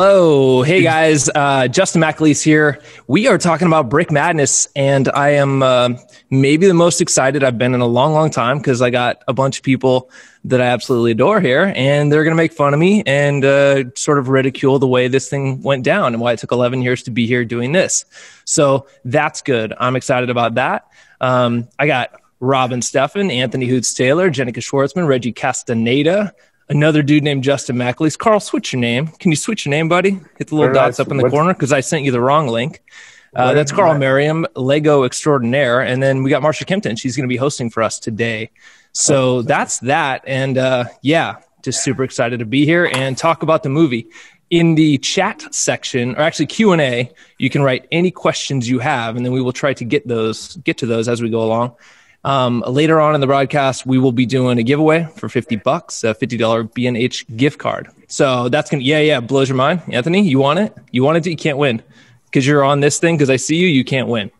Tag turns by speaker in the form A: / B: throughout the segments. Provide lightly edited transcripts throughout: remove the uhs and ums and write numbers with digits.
A: Hello. Hey, guys. Justin McAleese here. We are talking about Brick Madness, and I am maybe the most excited I've been in a long, long time because I got a bunch of people that I absolutely adore here, and they're going to make fun of me and sort of ridicule the way this thing went down and why it took 11 years to be here doing this. So that's good. I'm excited about that. I got Robin Steffen, Anthony Hoots Taylor, Jenica Schwartzman, Reggie Castaneda, another dude named Justin McAleese. Carl, switch your name. Can you switch your name, buddy? Hit the little dots up in the corner because I sent you the wrong link. That's Carl Merriam, Lego extraordinaire. And then we got Marsha Kempton. She's going to be hosting for us today. So that's that. And yeah, just super excited to be here and talk about the movie. In the chat section, or actually Q&A, you can write any questions you have, and then we will try to get to those as we go along. Later on in the broadcast, we will be doing a giveaway for $50, a $50 B&H gift card. So that's going to, blows your mind. Anthony, you want it? You want it? You can't win because you're on this thing. Because I see you, you can't win.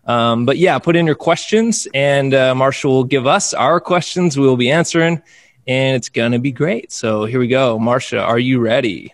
A: But yeah, put in your questions and Marsha will give us our questions. We will be answering and it's going to be great. So here we go. Marsha, are you ready?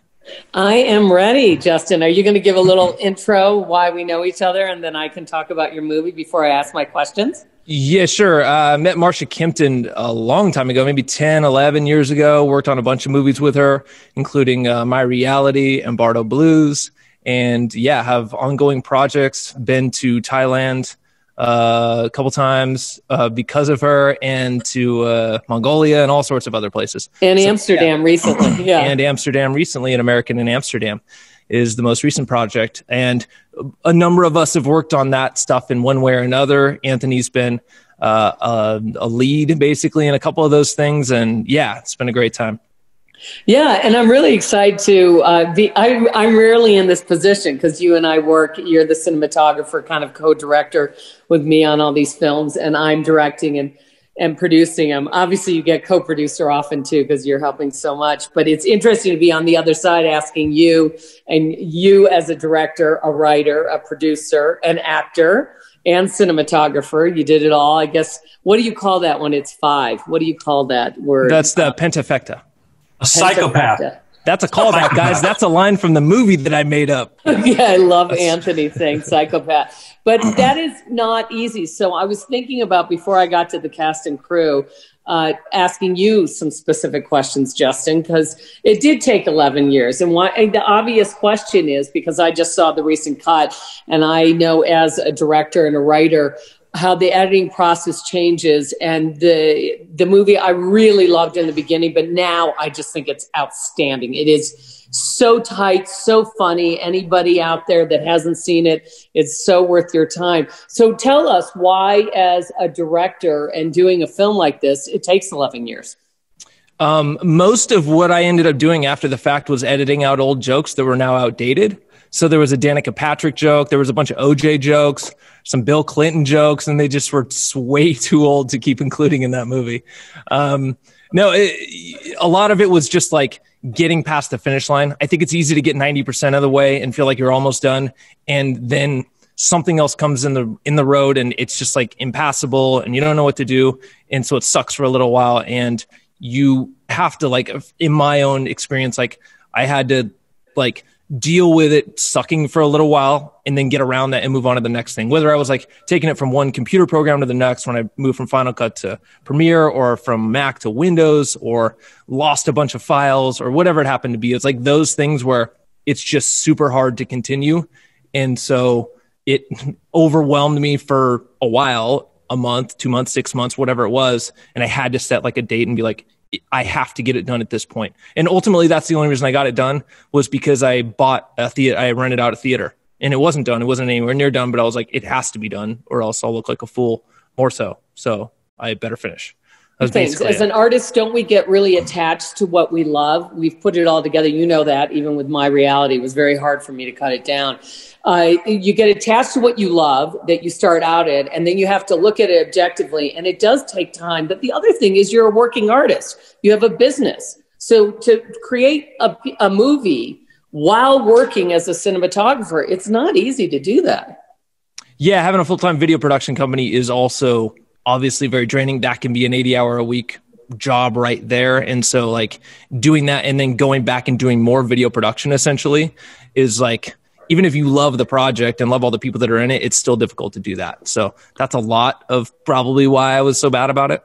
B: I am ready, Justin. Are you going to give a little intro why we know each other and then I can talk about your movie before I ask my questions?
A: Yeah, sure. I met Marsha Kempton a long time ago, maybe 10, 11 years ago. Worked on a bunch of movies with her, including My Reality and Bardo Blues. And yeah, have ongoing projects. Been to Thailand a couple times because of her, and to Mongolia and all sorts of other places.
B: And so, Amsterdam recently. Yeah.
A: And Amsterdam recently, An American in Amsterdam is the most recent project. And a number of us have worked on that stuff in one way or another. Anthony's been a lead basically in a couple of those things. And yeah, it's been a great time.
B: Yeah, and I'm really excited to I'm rarely in this position because you and I work, you're the cinematographer, kind of co-director with me on all these films, and I'm directing and producing them. Obviously, you get co-producer often too because you're helping so much. But it's interesting to be on the other side asking you, and you as a director, a writer, a producer, an actor, and cinematographer. You did it all. I guess, what do you call that when it's 5? What do you call that word?
A: That's the pentafecta.
C: A psychopath.
A: That's a callback, guys. That's a line from the movie that I made up.
B: Yeah, I love Anthony saying psychopath. But that is not easy. So I was thinking about, before I got to the cast and crew, asking you some specific questions, Justin, because it did take 11 years. And the obvious question is, because I just saw the recent cut, and I know as a director and a writer how the editing process changes, and the movie I really loved in the beginning, but now I just think it's outstanding. It is so tight, so funny. Anybody out there that hasn't seen it, it's so worth your time. So tell us why, as a director and doing a film like this, it takes 11 years.
A: Most of what I ended up doing after the fact was editing out old jokes that were now outdated. So there was a Danica Patrick joke. There was a bunch of OJ jokes, some Bill Clinton jokes, and they just were way too old to keep including in that movie. A lot of it was just like getting past the finish line. I think it's easy to get 90% of the way and feel like you're almost done. And then something else comes in the road and it's just like impassable and you don't know what to do. And so it sucks for a little while. And you have to, like, in my own experience, like I had to like deal with it sucking for a little while and then get around that and move on to the next thing. Whether I was like taking it from one computer program to the next when I moved from Final Cut to Premiere, or from Mac to Windows, or lost a bunch of files, or whatever it happened to be. It's like those things where it's just super hard to continue. And so it overwhelmed me for a while, a month, 2 months, 6 months, whatever it was. And I had to set like a date and be like, I have to get it done at this point. And ultimately, that's the only reason I got it done, was because I bought a theater. I rented out a theater, and it wasn't done. It wasn't anywhere near done, but I was like, it has to be done, or else I'll look like a fool more so. So I better finish.
B: As an artist, don't we get really attached to what we love? We've put it all together. You know that, even with My Reality, it was very hard for me to cut it down. You get attached to what you love, that you start out at, and then you have to look at it objectively, and it does take time. But the other thing is, you're a working artist. You have a business. So to create a movie while working as a cinematographer, it's not easy to do that.
A: Yeah, having a full-time video production company is also obviously very draining. That can be an 80-hour-a-week job right there. And so like doing that and then going back and doing more video production essentially is like, even if you love the project and love all the people that are in it, it's still difficult to do that. So that's a lot of probably why I was so bad about it.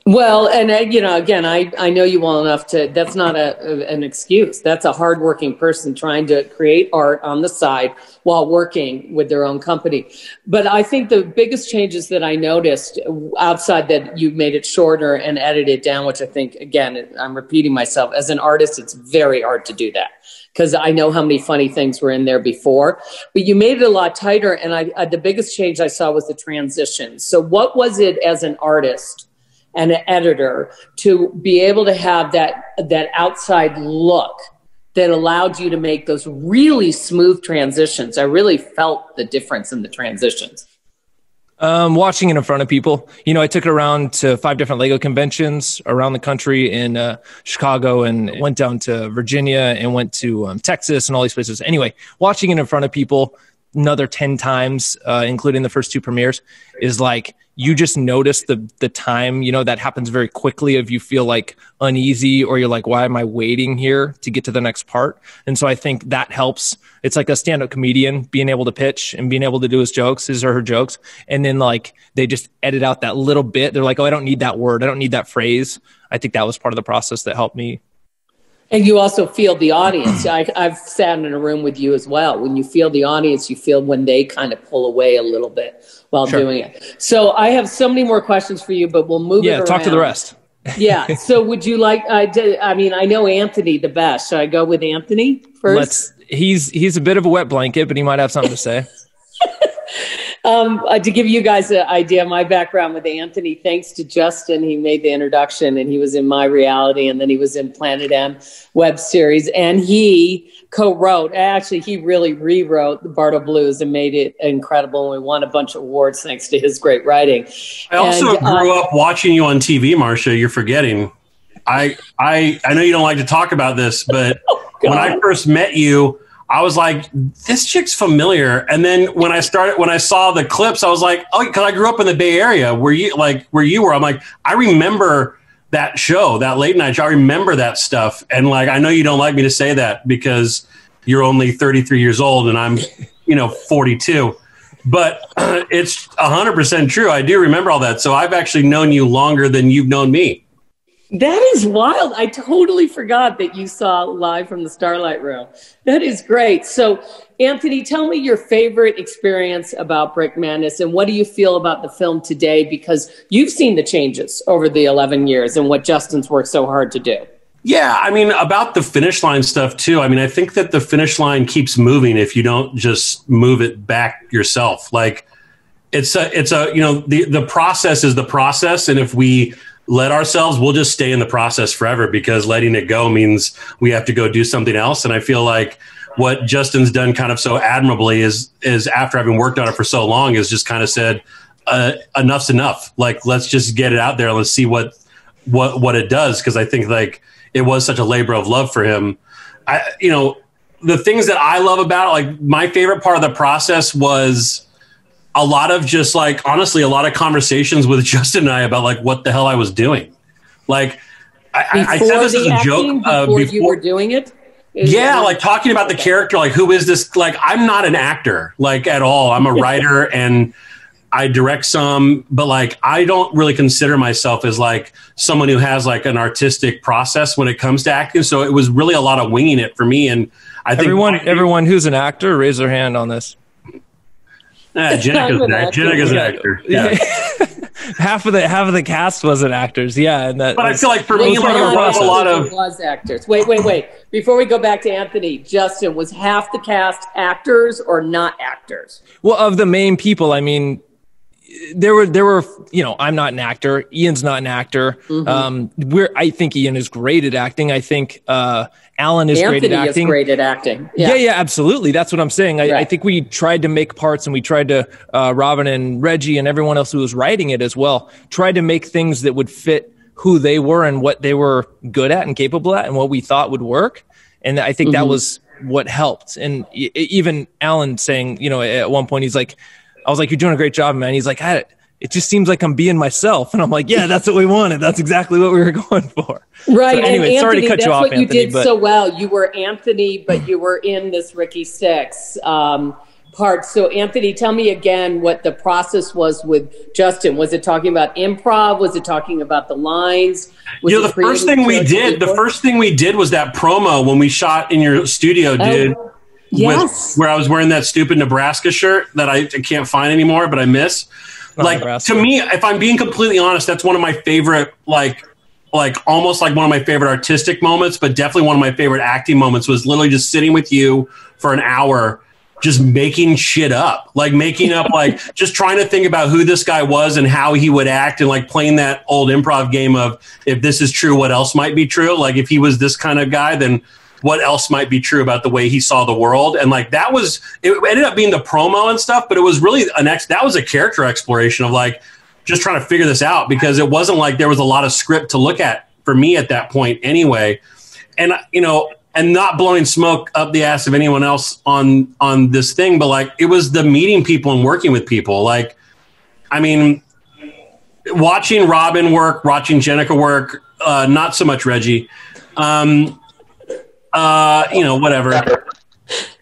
B: Well, and again, I know you well enough that's not an excuse. That's a hardworking person trying to create art on the side while working with their own company. But I think the biggest changes that I noticed outside that you made it shorter and edited down, which I think, again, I'm repeating myself, as an artist, it's very hard to do that, because I know how many funny things were in there before, but you made it a lot tighter. And the biggest change I saw was the transition. So what was it as an artist and an editor to be able to have that outside look that allowed you to make those really smooth transitions? I really felt the difference in the transitions.
A: Watching it in front of people. I took it around to 5 different Lego conventions around the country in Chicago, and went down to Virginia and went to Texas and all these places. Anyway, watching it in front of people another 10 times, including the first 2 premieres, is like, you just notice the time, that happens very quickly if you feel like uneasy or you're like, why am I waiting here to get to the next part? And so I think that helps. It's like a stand-up comedian being able to pitch and being able to do his or her jokes. And then like, they just edit out that little bit. They're like, oh, I don't need that word. I don't need that phrase. I think that was part of the process that helped me.
B: And you also feel the audience. I've sat in a room with you as well. When you feel the audience, you feel when they kind of pull away a little bit while doing it. So I have so many more questions for you, but we'll move it around.
A: Yeah, talk to the rest.
B: Yeah. So would you like, I know Anthony the best. Should I go with Anthony first?
A: He's a bit of a wet blanket, but he might have something to say.
B: To give you guys an idea of my background with Anthony, thanks to Justin, he made the introduction, and he was in My Reality, and then he was in Planet M web series, and he co-wrote, actually he really rewrote the Bardo Blues and made it incredible, and we won a bunch of awards thanks to his great writing.
C: I also grew up watching you on TV, Marcia. You're forgetting. I know you don't like to talk about this, but when I first met you, I was like, this chick's familiar. And then when I saw the clips, I was like, oh, because I grew up in the Bay Area where you were. I'm like, I remember that show, that late night show. I remember that stuff. And like, I know you don't like me to say that because you're only 33 years old and I'm, 42. But it's 100% true. I do remember all that. So I've actually known you longer than you've known me.
B: That is wild. I totally forgot that you saw Live from the Starlight Room. That is great. So, Anthony, tell me your favorite experience about Brick Madness, and what do you feel about the film today? Because you've seen the changes over the 11 years and what Justin's worked so hard to do.
C: Yeah, I mean, about the finish line stuff, too. I mean, I think that the finish line keeps moving if you don't just move it back yourself. Like, the process is the process, and if we let ourselves, we'll just stay in the process forever, because letting it go means we have to go do something else. And I feel like what Justin's done kind of so admirably is after having worked on it for so long, is just kind of said, enough's enough. Like, let's just get it out there. Let's see what it does. Cause I think like it was such a labor of love for him. The things that I love about it, like my favorite part of the process was a lot of just like, honestly, a lot of conversations with Justin and I about like what the hell I was doing. Like I said this as a joke
B: before you were doing it.
C: Yeah. Like talking about the character, like who is this? Like, I'm not an actor like at all. I'm a writer and I direct some, but like, I don't really consider myself as like someone who has like an artistic process when it comes to acting. So it was really a lot of winging it for me. And I think
A: everyone who's an actor, raise their hand on this.
C: Jenica's an actor. Yeah.
A: half of the cast wasn't actors. Yeah,
C: but I feel like for me, like a lot of
B: was actors. Wait. Before we go back to Anthony, Justin, was half the cast actors or not actors?
A: Well, of the main people, I mean, there were. I'm not an actor. Ian's not an actor. Mm-hmm. I think Ian is great at acting. I think Alan is great at acting.
B: Anthony is great at acting.
A: Yeah, absolutely. That's what I'm saying. I think we tried to make parts, and we tried to, Robin and Reggie and everyone else who was writing it as well, tried to make things that would fit who they were and what they were good at and capable at and what we thought would work. And I think that was what helped. And even Alan saying, at one point, he's like, I was like, you're doing a great job, man. He's like, it just seems like I'm being myself. And I'm like, yeah, that's what we wanted. That's exactly what we were going for.
B: Right.
A: So anyway,
B: and Anthony,
A: sorry to cut you off,
B: that's what
A: Anthony,
B: you did so well. You were Anthony, but you were in this Ricky Six part. So Anthony, tell me again what the process was with Justin. Was it talking about improv? Was it talking about the lines?
C: The first thing we did was that promo when we shot in your studio, dude.
B: Yes.
C: Where I was wearing that stupid Nebraska shirt that I can't find anymore, but I miss. To me, if I'm being completely honest, that's one of my favorite, almost like one of my favorite artistic moments, but definitely one of my favorite acting moments was literally just sitting with you for an hour, just making shit up, just trying to think about who this guy was and how he would act, and like playing that old improv game of, if this is true, what else might be true? Like if he was this kind of guy, then what else might be true about the way he saw the world? And like, it ended up being the promo and stuff, but it was really that was a character exploration of like, just trying to figure this out, because it wasn't like there was a lot of script to look at for me at that point anyway. And, and not blowing smoke up the ass of anyone else on this thing, but like, it was the meeting people and working with people. Like, I mean, watching Robin work, watching Jenica work, not so much Reggie, whatever.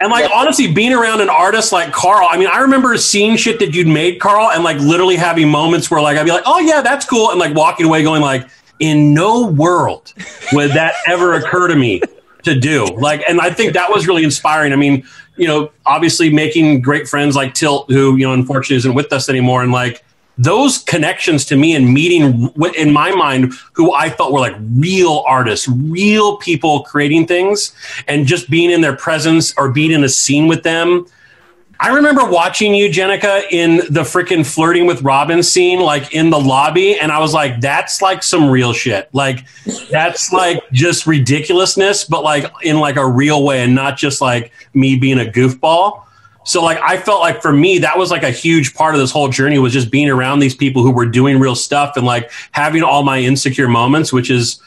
C: And like, honestly, being around an artist like Carl, I mean, I remember seeing shit that you'd made, Carl, and like literally having moments where like, I'd be like, oh yeah, that's cool. And like walking away going like, in no world would that ever occur to me to do. Like, and I think that was really inspiring. I mean, obviously making great friends like Tilt, who, unfortunately isn't with us anymore. And like, those connections to me and meeting, in my mind, who I felt were like real artists, real people creating things, and just being in their presence or being in a scene with them. I remember watching you, Jenica, in the freaking flirting with Robin scene, like in the lobby. And I was like, that's like some real shit. Like, that's like just ridiculousness, but like in like a real way, and not just like me being a goofball. So like, I felt like for me, that was like a huge part of this whole journey, was just being around these people who were doing real stuff and like having all my insecure moments, which is,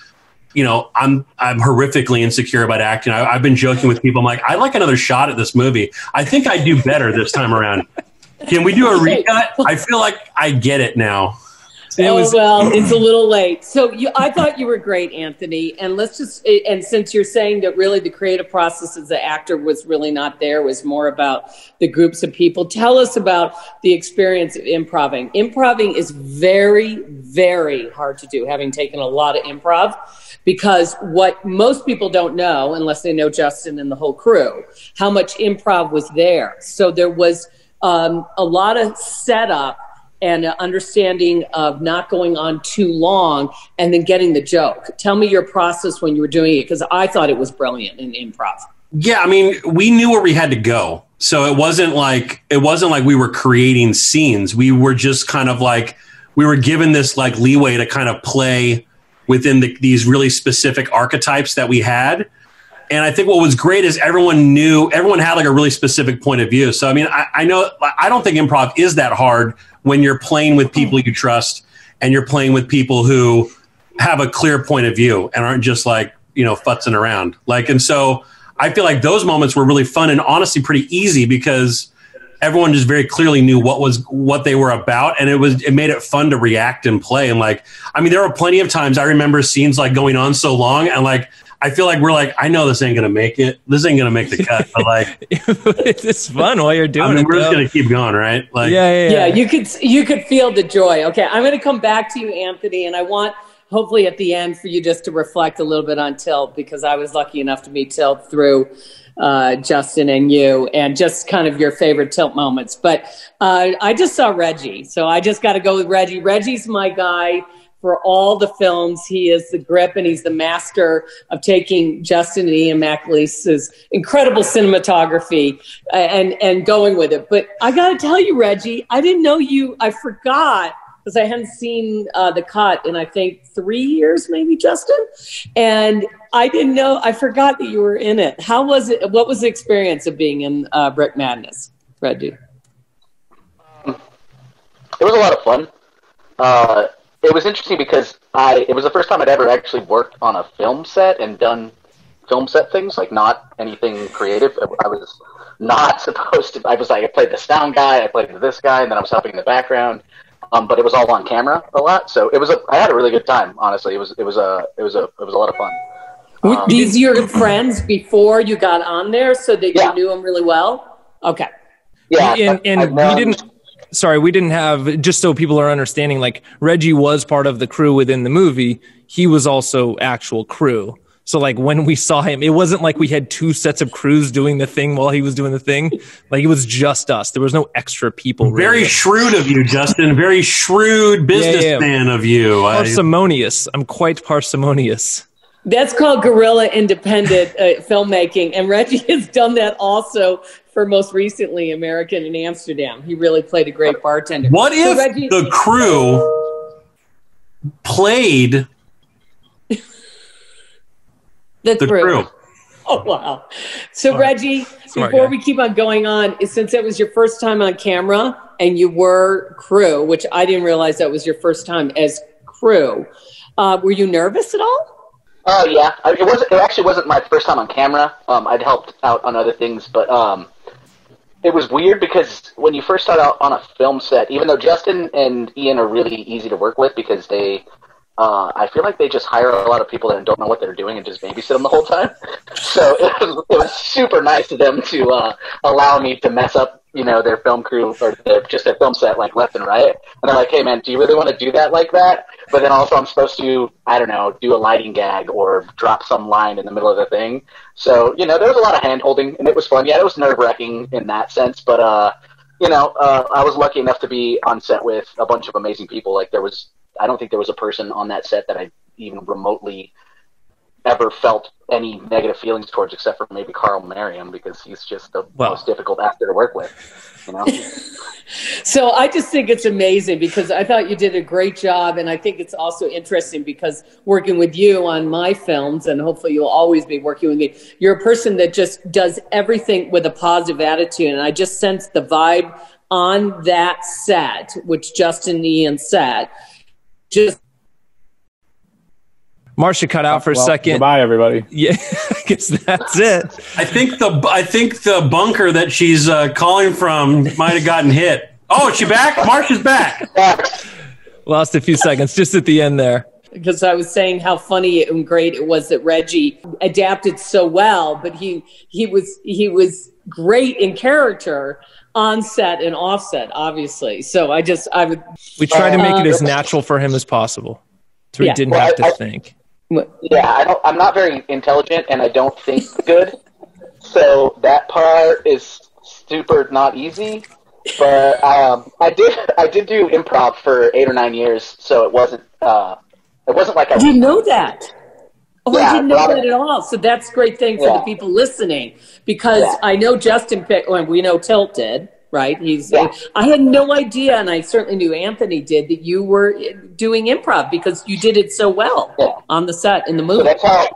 C: I'm horrifically insecure about acting. I've been joking with people. I'm like, I'd like another shot at this movie. I think I do better this time around. Can we do a recut? I feel like I get it now.
B: Well, it's a little late. So I thought you were great, Anthony. And and since you're saying that really the creative process as an actor was really not there, was more about the groups of people, tell us about the experience of improving. Improving is very, very hard to do, having taken a lot of improv, because what most people don't know, unless they know Justin and the whole crew, how much improv was there. So there was a lot of setup and an understanding of not going on too long and then getting the joke. Tell me your process when you were doing it, because I thought it was brilliant in improv.
C: Yeah, I mean, we knew where we had to go. So it wasn't like we were creating scenes. We were just kind of like, we were given this like leeway to kind of play within these really specific archetypes that we had. And I think what was great is everyone had like a really specific point of view. So, I mean, I don't think improv is that hard when you're playing with people you trust and you're playing with people who have a clear point of view and aren't just like, futzing around. Like, and so I feel like those moments were really fun and honestly pretty easy, because everyone just very clearly knew what they were about, and it made it fun to react and play. And like, I mean, there were plenty of times I remember scenes like going on so long, and like, I feel like we're like, I know this ain't gonna make it. This ain't gonna make the cut, but like,
A: it's fun while you're doing it.
C: We're just gonna keep going, right? Like,
B: yeah. You could feel the joy. Okay, I'm gonna come back to you, Anthony, and I want hopefully at the end for you just to reflect a little bit on Tilt, because I was lucky enough to meet Tilt through Justin and you, and just kind of your favorite Tilt moments. But I just saw Reggie, so I just got to go with Reggie. Reggie's my guy for all the films. He is the grip, and he's the master of taking Justin and Ian McAleese's incredible cinematography and going with it. But I got to tell you, Reggie, I didn't know you. I forgot, because I hadn't seen the cut in, I think, 3 years, maybe, Justin. And I didn't know, I forgot that you were in it. How was it? What was the experience of being in Brick Madness, Reggie?
D: It was a lot of fun. It was interesting because it was the first time I'd ever actually worked on a film set and done film set things, like not anything creative. I was not supposed to. I was like, I played the sound guy, I played this guy, and then I was helping in the background. but it was all on camera a lot. So I had a really good time. Honestly, it was a lot of fun.
B: Were these your friends before you got on there, so that you knew them really well? Okay.
D: Yeah,
A: we didn't have, just so people are understanding, like Reggie was part of the crew within the movie. He was also actual crew. So like when we saw him, it wasn't like we had two sets of crews doing the thing while he was doing the thing. Like it was just us. There was no extra people. Really.
C: Very shrewd of you, Justin. Very shrewd businessman of you.
A: Parsimonious. I'm quite parsimonious.
B: That's called guerrilla independent filmmaking. And Reggie has done that also for most recently American in Amsterdam. He really played a great bartender.
C: What if the crew played
B: the crew?
C: Crew?
B: Oh, wow. So, Reggie, before we keep on going on, since it was your first time on camera and you were crew, which I didn't realize that was your first time as crew, were you nervous at all?
D: Yeah, it actually wasn't my first time on camera. I'd helped out on other things, but it was weird because when you first start out on a film set, even though Justin and Ian are really easy to work with because I feel like they just hire a lot of people that don't know what they're doing and just babysit them the whole time. So it was super nice of them to allow me to mess up, their film crew or just their film set like left and right. And they're like, hey man, do you really want to do that like that? But then also I'm supposed to, I don't know, do a lighting gag or drop some line in the middle of the thing. So, there was a lot of hand holding and it was fun. Yeah, it was nerve wracking in that sense, but I was lucky enough to be on set with a bunch of amazing people. Like I don't think there was a person on that set that I even remotely ever felt any negative feelings towards, except for maybe Carl Merriam, because he's just the most difficult actor to work with.
B: So I just think it's amazing because I thought you did a great job, and I think it's also interesting because working with you on my films, and hopefully you'll always be working with me, you're a person that just does everything with a positive attitude, and I just sense the vibe on that set, which Justin and Ian said. Just
A: Marcia cut out for a second.
E: Goodbye, everybody.
A: Yeah, I guess that's it.
C: I think the bunker that she's calling from might have gotten hit. Oh, is she back? Marcia's back.
A: Lost a few seconds just at the end there.
B: Because I was saying how funny and great it was that Reggie adapted so well, but he was great in character on set and off set, obviously. So we try
A: to make it as natural for him as possible, so he didn't have to think.
D: Yeah, I'm not very intelligent, and I don't think good. So that part is super not easy. But I did do improv for 8 or 9 years, so it wasn't like I
B: didn't know that. Oh,
D: yeah,
B: I didn't know that at all. So that's a great thing for the people listening, because I know Justin picked, well, we know Tilt did, right? I had no idea, and I certainly knew Anthony did, that you were doing improv because you did it so well on the set in the movie.
D: So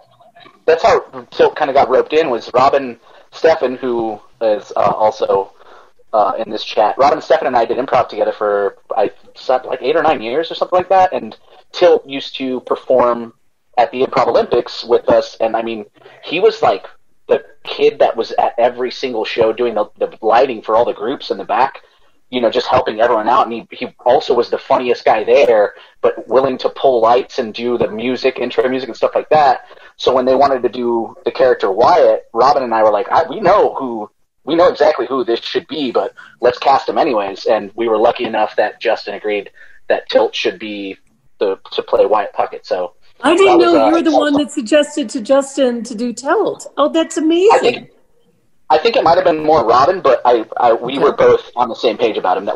D: that's how Tilt kind of got roped in, was Robin Steffen, who is also in this chat. Robin Steffen and I did improv together for like 8 or 9 years or something like that, and Tilt used to perform at the Improv Olympics with us, and I mean, he was like the kid that was at every single show doing the lighting for all the groups in the back, just helping everyone out, and he also was the funniest guy there, but willing to pull lights and do the music, intro music and stuff like that. So when they wanted to do the character Wyatt, Robin and I were like, we know exactly who this should be, but let's cast him anyways. And we were lucky enough that Justin agreed that Tilt should be to play Wyatt Puckett. So
B: I didn't know you were the one that suggested to Justin to do Tilt. Oh, that's amazing.
D: I think it might have been more Robin, but we were both on the same page about him. That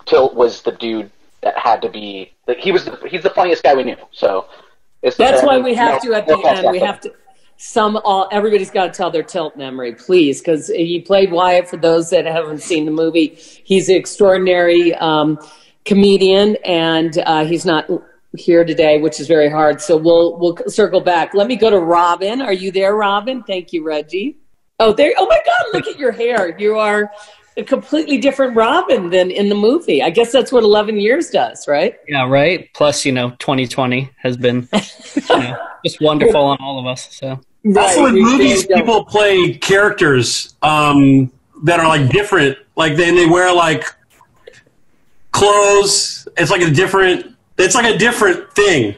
D: Tilt was the dude that had to be. He's the funniest guy we knew. So
B: that's why we have to at the end. We have to. Everybody's got to tell their Tilt memory, please, because he played Wyatt. For those that haven't seen the movie, he's an extraordinary comedian, and he's not here today, which is very hard. So we'll circle back. Let me go to Robin. Are you there, Robin? Thank you, Reggie. Oh, there. Oh my God! Look at your hair. You are a completely different Robin than in the movie. I guess that's what 11 years does, right?
F: Yeah, right. Plus, 2020 has been just wonderful on all of us. So
C: also in movies, people play characters that are like different. Like they wear like clothes. It's like a different thing.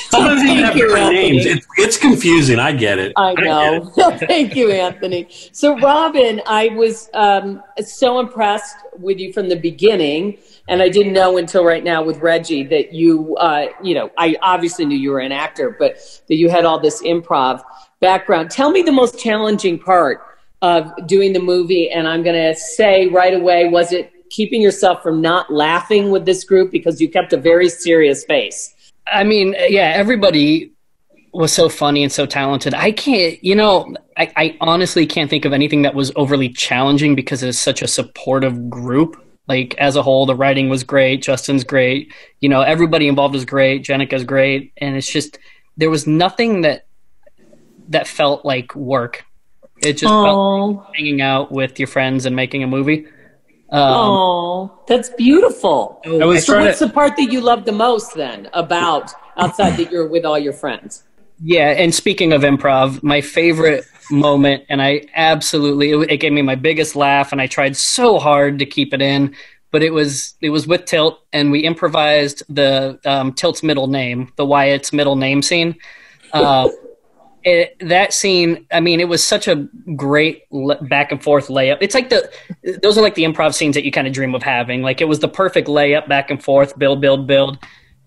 C: Sometimes they even have different names. It's confusing. I get it.
B: I know. Thank you, Anthony. So, Robin, I was so impressed with you from the beginning, and I didn't know until right now with Reggie that you, I obviously knew you were an actor, but that you had all this improv background. Tell me the most challenging part of doing the movie, and I'm going to say right away, was it keeping yourself from not laughing with this group because you kept a very serious face?
F: I mean, yeah, everybody was so funny and so talented. I can't, I honestly can't think of anything that was overly challenging because it's such a supportive group. Like, as a whole, the writing was great. Justin's great. Everybody involved is great. Jenica's great. And it's just, there was nothing that felt like work. It just felt like hanging out with your friends and making a movie.
B: That's beautiful.
A: So
B: what's the part that you love the most then about outside that you're with all your friends?
F: Yeah, and speaking of improv, my favorite moment, and it gave me my biggest laugh, and I tried so hard to keep it in, but it was with Tilt, and we improvised the Tilt's middle name, the Wyatt's middle name scene. That scene, I mean, it was such a great back and forth layup. It's like those are like the improv scenes that you kind of dream of having. Like, it was the perfect layup, back and forth, build.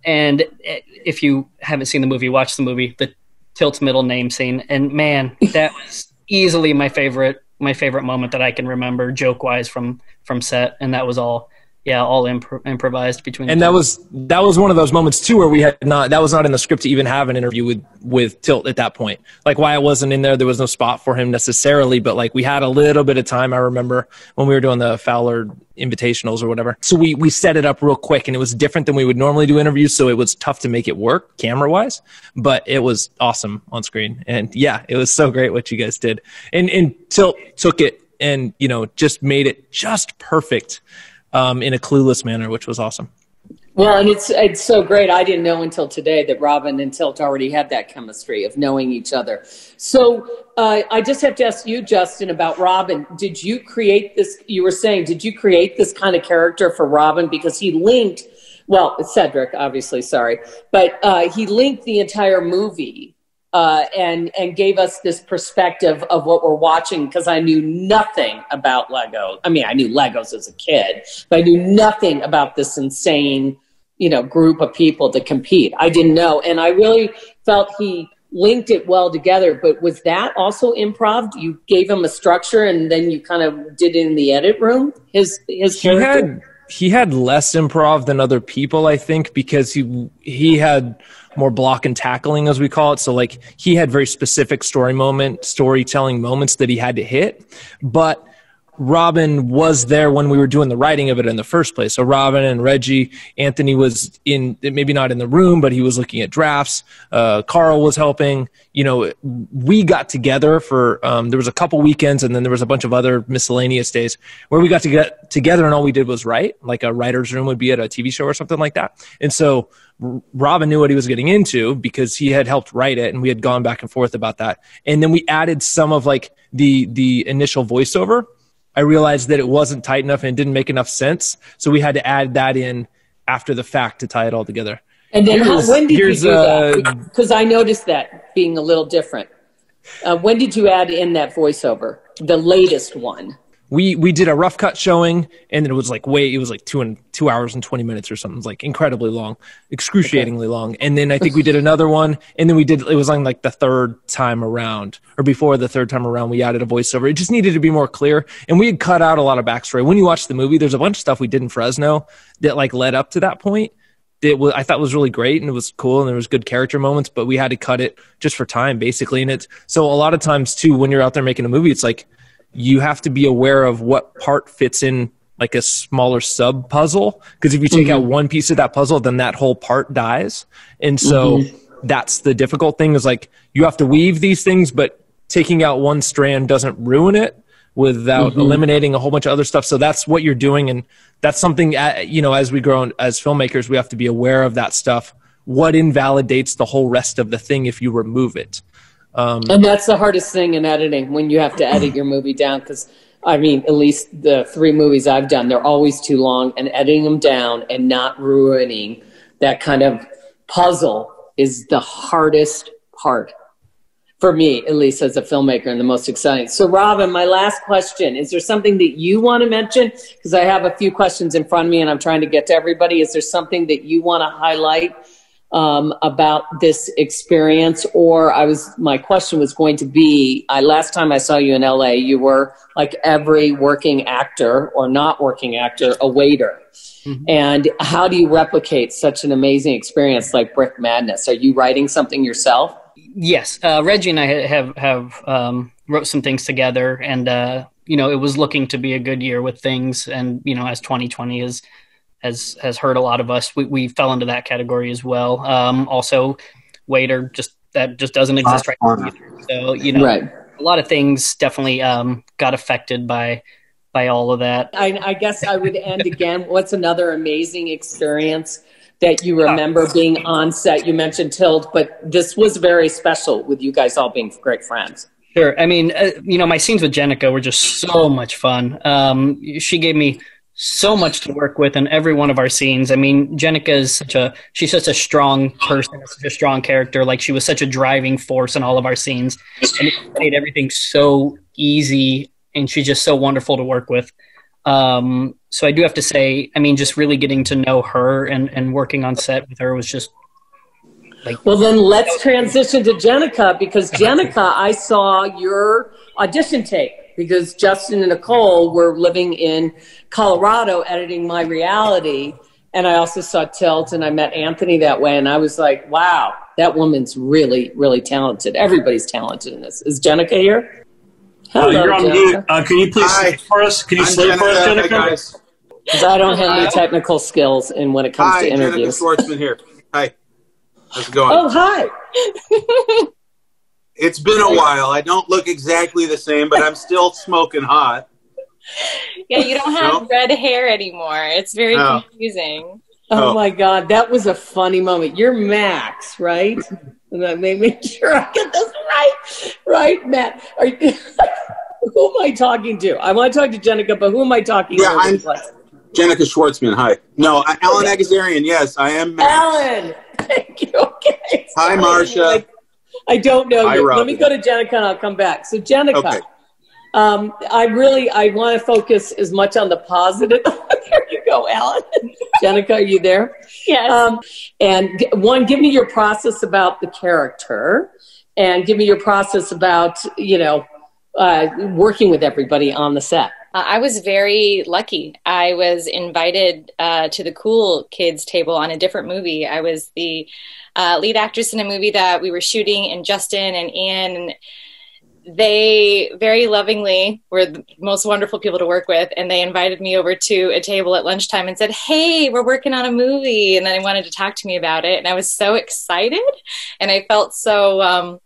F: And if you haven't seen the movie, watch the movie, the Tilt's middle name scene. And man, that was easily my favorite moment that I can remember joke wise from set. And that was all improvised between.
A: And that was one of those moments too where that was not in the script to even have an interview with Tilt at that point. Like, Wyatt wasn't in there was no spot for him necessarily, but like we had a little bit of time. I remember when we were doing the Fowler invitationals or whatever. So we set it up real quick, and it was different than we would normally do interviews, so it was tough to make it work camera wise, but it was awesome on screen. And yeah, it was so great what you guys did. And Tilt took it and just made it just perfect. In a clueless manner, which was awesome.
B: Well, and it's so great. I didn't know until today that Robin and Tilt already had that chemistry of knowing each other. So I just have to ask you, Justin, about Robin. Did you create this? You were saying, did you create this kind of character for Robin? Because he linked, Cedric, obviously, sorry, but he linked the entire movie. And gave us this perspective of what we're watching, because I knew nothing about Lego. I mean, I knew Legos as a kid, but I knew nothing about this insane, group of people to compete. I didn't know. And I really felt he linked it well together. But was that also improv? You gave him a structure and then you kind of did it in the edit room? His character?
A: He had less improv than other people, I think, because he had more block and tackling, as we call it. So like he had very specific storytelling moments that he had to hit. But Robin was there when we were doing the writing of it in the first place. So Robin and Reggie, Anthony was maybe not in the room, but he was looking at drafts. Carl was helping. We got together for, there was a couple weekends, and then there was a bunch of other miscellaneous days where we got to get together, and all we did was write, like a writer's room would be at a TV show or something like that. And so Robin knew what he was getting into because he had helped write it, and we had gone back and forth about that. And then we added some of like the initial voiceover. I realized that it wasn't tight enough and it didn't make enough sense. So we had to add that in after the fact to tie it all together.
B: And then when did you do that? Because I noticed that being a little different. When did you add in that voiceover? The latest one.
A: We did a rough cut showing, and it was like 2 hours and 20 minutes or something. It was like incredibly long, excruciatingly long. And then I think we did another one, and then it was on like the third time around, or before the third time around, we added a voiceover. It just needed to be more clear, and we had cut out a lot of backstory. When you watch the movie, there's a bunch of stuff we did in Fresno that like led up to that point. I thought was really great, and it was cool, and there was good character moments, but we had to cut it just for time, basically. And so a lot of times too, when you're out there making a movie, it's like you have to be aware of what part fits in like a smaller sub puzzle. Because if you take out one piece of that puzzle, then that whole part dies. And so that's the difficult thing, is like you have to weave these things, but taking out one strand doesn't ruin it without eliminating a whole bunch of other stuff. So that's what you're doing. And that's something, as we grow as filmmakers, we have to be aware of that stuff. What invalidates the whole rest of the thing if you remove it?
B: And that's the hardest thing in editing, when you have to edit your movie down, because I mean, at least the 3 movies I've done, they're always too long, and editing them down and not ruining that kind of puzzle is the hardest part for me, at least as a filmmaker, and the most exciting. So Robin, my last question, is there something that you want to mention? Because I have a few questions in front of me and I'm trying to get to everybody. Is there something that you want to highlight about this experience? Or my question was going to be, last time I saw you in LA, you were like every working actor or not working actor, a waiter. Mm-hmm. And how do you replicate such an amazing experience like Brick Madness? Are you writing something yourself?
F: Yes, Reggie and I have wrote some things together, and it was looking to be a good year with things, and as 2020 has hurt a lot of us, we fell into that category as well. Also, waiter that just doesn't exist right now. So right. A lot of things definitely got affected by all of that.
B: I guess I would end again. What's another amazing experience that you remember being on set? You mentioned Tilt, but this was very special with you guys all being great friends.
F: Sure. I mean, my scenes with Jenica were just so much fun. She gave me so much to work with in every one of our scenes. I mean, Jenica is she's such a strong person, such a strong character. Like, she was such a driving force in all of our scenes, and it made everything so easy, and she's just so wonderful to work with. So I do have to say, I mean, just really getting to know her and working on set with her was just like... Well,
B: then let's transition to Jenica, because Jenica, I saw your audition tape, because Justin and Nicole were living in Colorado editing My Reality, and I also saw Tilt, and I met Anthony that way, and I was like, wow, that woman's really, really talented. Everybody's talented in this. Is Jenica here? Hello,
C: you're on mute. Can you please sleep for us? Can you sleep for us, Jenica?
B: Because I don't have any technical skills when it comes to interviews.
E: Hi, Jenica Schwartzman here. Hi. How's it going?
B: Oh, hi.
E: It's been a while. I don't look exactly the same, but I'm still smoking hot.
G: Yeah, you don't have red hair anymore. It's very confusing.
B: Oh, my God. That was a funny moment. You're Max, right? And I made sure I get this right. Right, Matt? Who am I talking to? I want to talk to Jenica, but who am I talking to?
E: I'm Jenica Schwartzman. Hi. No, Alan Agazarian. Yes, I am Max.
B: Alan. Thank you. Okay.
E: Hi, Marcia.
B: I don't know
E: Hi,
B: you.
E: Robin.
B: Let me go to Jenica and I'll come back. So Jenica, okay. I want to focus as much on the positive. There you go, Alan. Jenica, are you there?
G: Yes.
B: And give me your process about the character, and give me your process about, working with everybody on the set.
G: I was very lucky. I was invited to the Cool Kids table on a different movie. I was the lead actress in a movie that we were shooting, and Justin and Ian, and they very lovingly were the most wonderful people to work with, and they invited me over to a table at lunchtime and said, hey, we're working on a movie, and then they wanted to talk to me about it, and I was so excited, and I felt so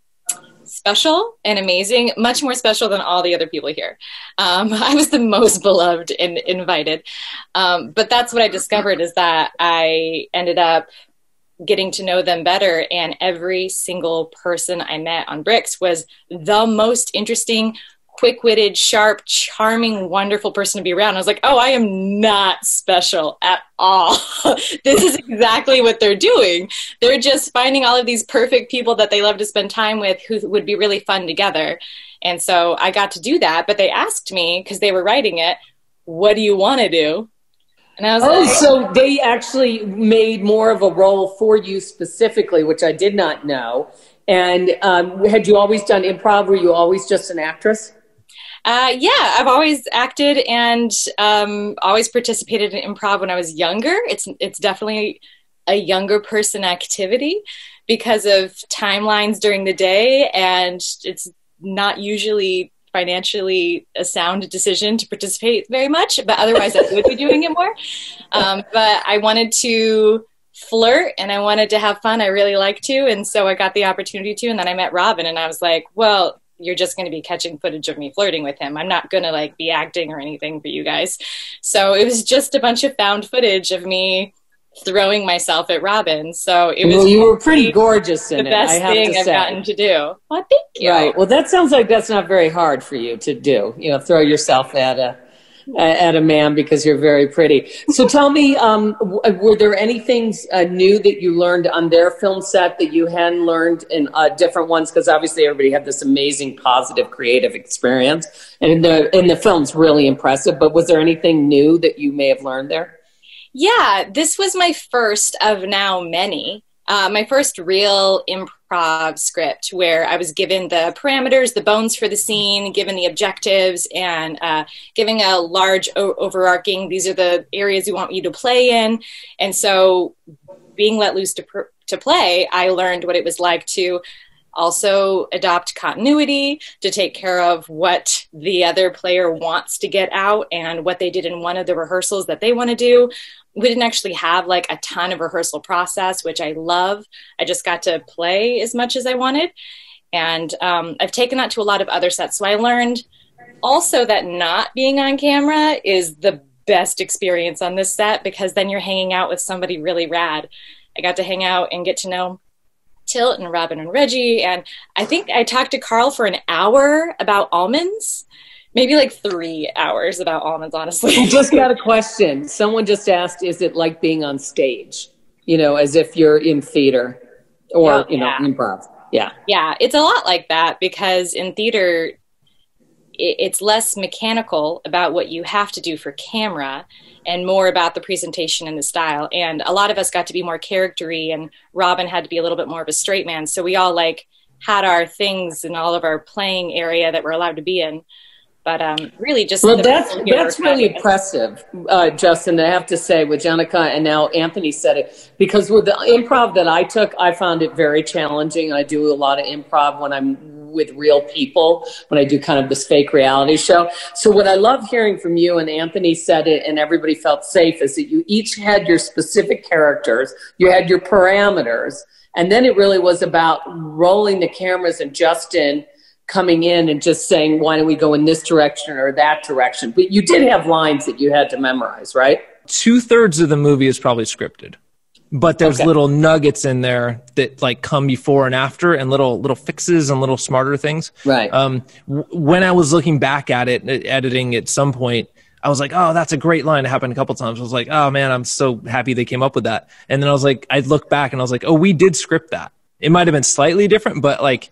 G: special and amazing, much more special than all the other people here. I was the most beloved and invited, but that's what I discovered, is that I ended up getting to know them better, and every single person I met on Brix was the most interesting, quick-witted, sharp, charming, wonderful person to be around. I was like, oh, I am not special at all. This is exactly what they're doing. They're just finding all of these perfect people that they love to spend time with who would be really fun together. And so I got to do that, but they asked me, because they were writing it, what do you want to do? And I was like,
B: so they actually made more of a role for you specifically, which I did not know. And had you always done improv? Were you always just an actress?
G: Yeah, I've always acted and always participated in improv when I was younger. It's definitely a younger person activity because of timelines during the day, and it's not usually financially a sound decision to participate very much, but otherwise I would be doing it more. But I wanted to flirt and I wanted to have fun. I really like to, and so I got the opportunity to, and then I met Robin and I was like, well, you're just going to be catching footage of me flirting with him. I'm not going to be acting or anything for you guys. So it was just a bunch of found footage of me throwing myself at Robin. So it was.
B: Well, you were pretty gorgeous in
G: the
B: it.
G: best
B: I have
G: thing
B: to
G: I've
B: say.
G: gotten to do. Well, thank you.
B: Right. Well, that sounds like that's not very hard for you to do. You know, throw yourself at a man because you're very pretty. So tell me, were there any things new that you learned on their film set that you hadn't learned in different ones? Because obviously everybody had this amazing, positive, creative experience, and the film's really impressive. But was there anything new that you may have learned there?
G: Yeah, this was my first of now many. My first real improv script where I was given the parameters, the bones for the scene, given the objectives, and giving a large overarching, these are the areas we want you to play in. And so being let loose to play, I learned what it was like to also adopt continuity, to take care of what the other player wants to get out and what they did in one of the rehearsals that they want to do. We didn't actually have like a ton of rehearsal process, which I love. I just got to play as much as I wanted. And I've taken that to a lot of other sets. So I learned also that not being on camera is the best experience on this set, because then you're hanging out with somebody really rad. I got to hang out and get to know Tilt and Robin and Reggie. And I think I talked to Carl for an hour about almonds. Maybe like 3 hours about almonds, honestly.
B: I just got a question. Someone just asked, is it like being on stage? You know, as if you're in theater or, improv. Yeah.
G: Yeah, it's a lot like that, because in theater, it's less mechanical about what you have to do for camera and more about the presentation and the style. And a lot of us got to be more character-y, and Robin had to be a little bit more of a straight man. So we all like had our things in all of our playing area that we're allowed to be in. But really just...
B: Well, that's really impressive, Justin, I have to say, with Jenica, and now Anthony said it, because with the improv that I took, I found it very challenging. I do a lot of improv when I'm with real people, when I do kind of this fake reality show. So what I love hearing from you, and Anthony said it, and everybody felt safe, is that you each had your specific characters, you had your parameters, and then it really was about rolling the cameras and Justin coming in and just saying, why don't we go in this direction or that direction? But you did have lines that you had to memorize, right?
A: 2/3 of the movie is probably scripted, but there's little nuggets in there that like come before and after, and little fixes and little smarter things.
B: Right.
A: When I was looking back at it, editing at some point, I was like, oh, that's a great line. It happened a couple times. I was like, oh man, I'm so happy they came up with that. And then I was like, I'd look back and I was like, oh, we did script that. It might've been slightly different, but like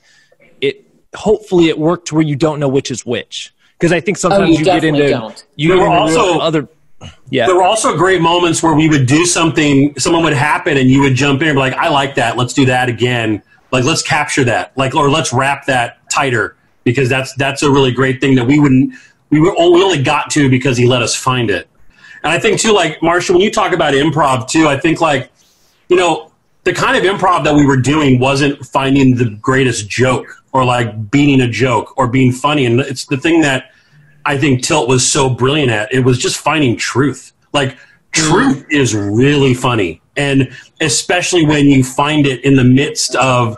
A: hopefully it worked to where you don't know which is which. Because I think sometimes you get into other. Yeah.
C: There were also great moments where we would do something, someone would happen, and you would jump in and be like, I like that. Let's do that again. Like, let's capture that. Like, or let's wrap that tighter, because that's a really great thing that we only got to because he let us find it. And I think too, like Marsha, when you talk about improv too, I think like, you know, the kind of improv that we were doing wasn't finding the greatest joke or like beating a joke or being funny. And it's the thing that I think Tilt was so brilliant at. It was just finding truth. Like, truth is really funny. And especially when you find it in the midst of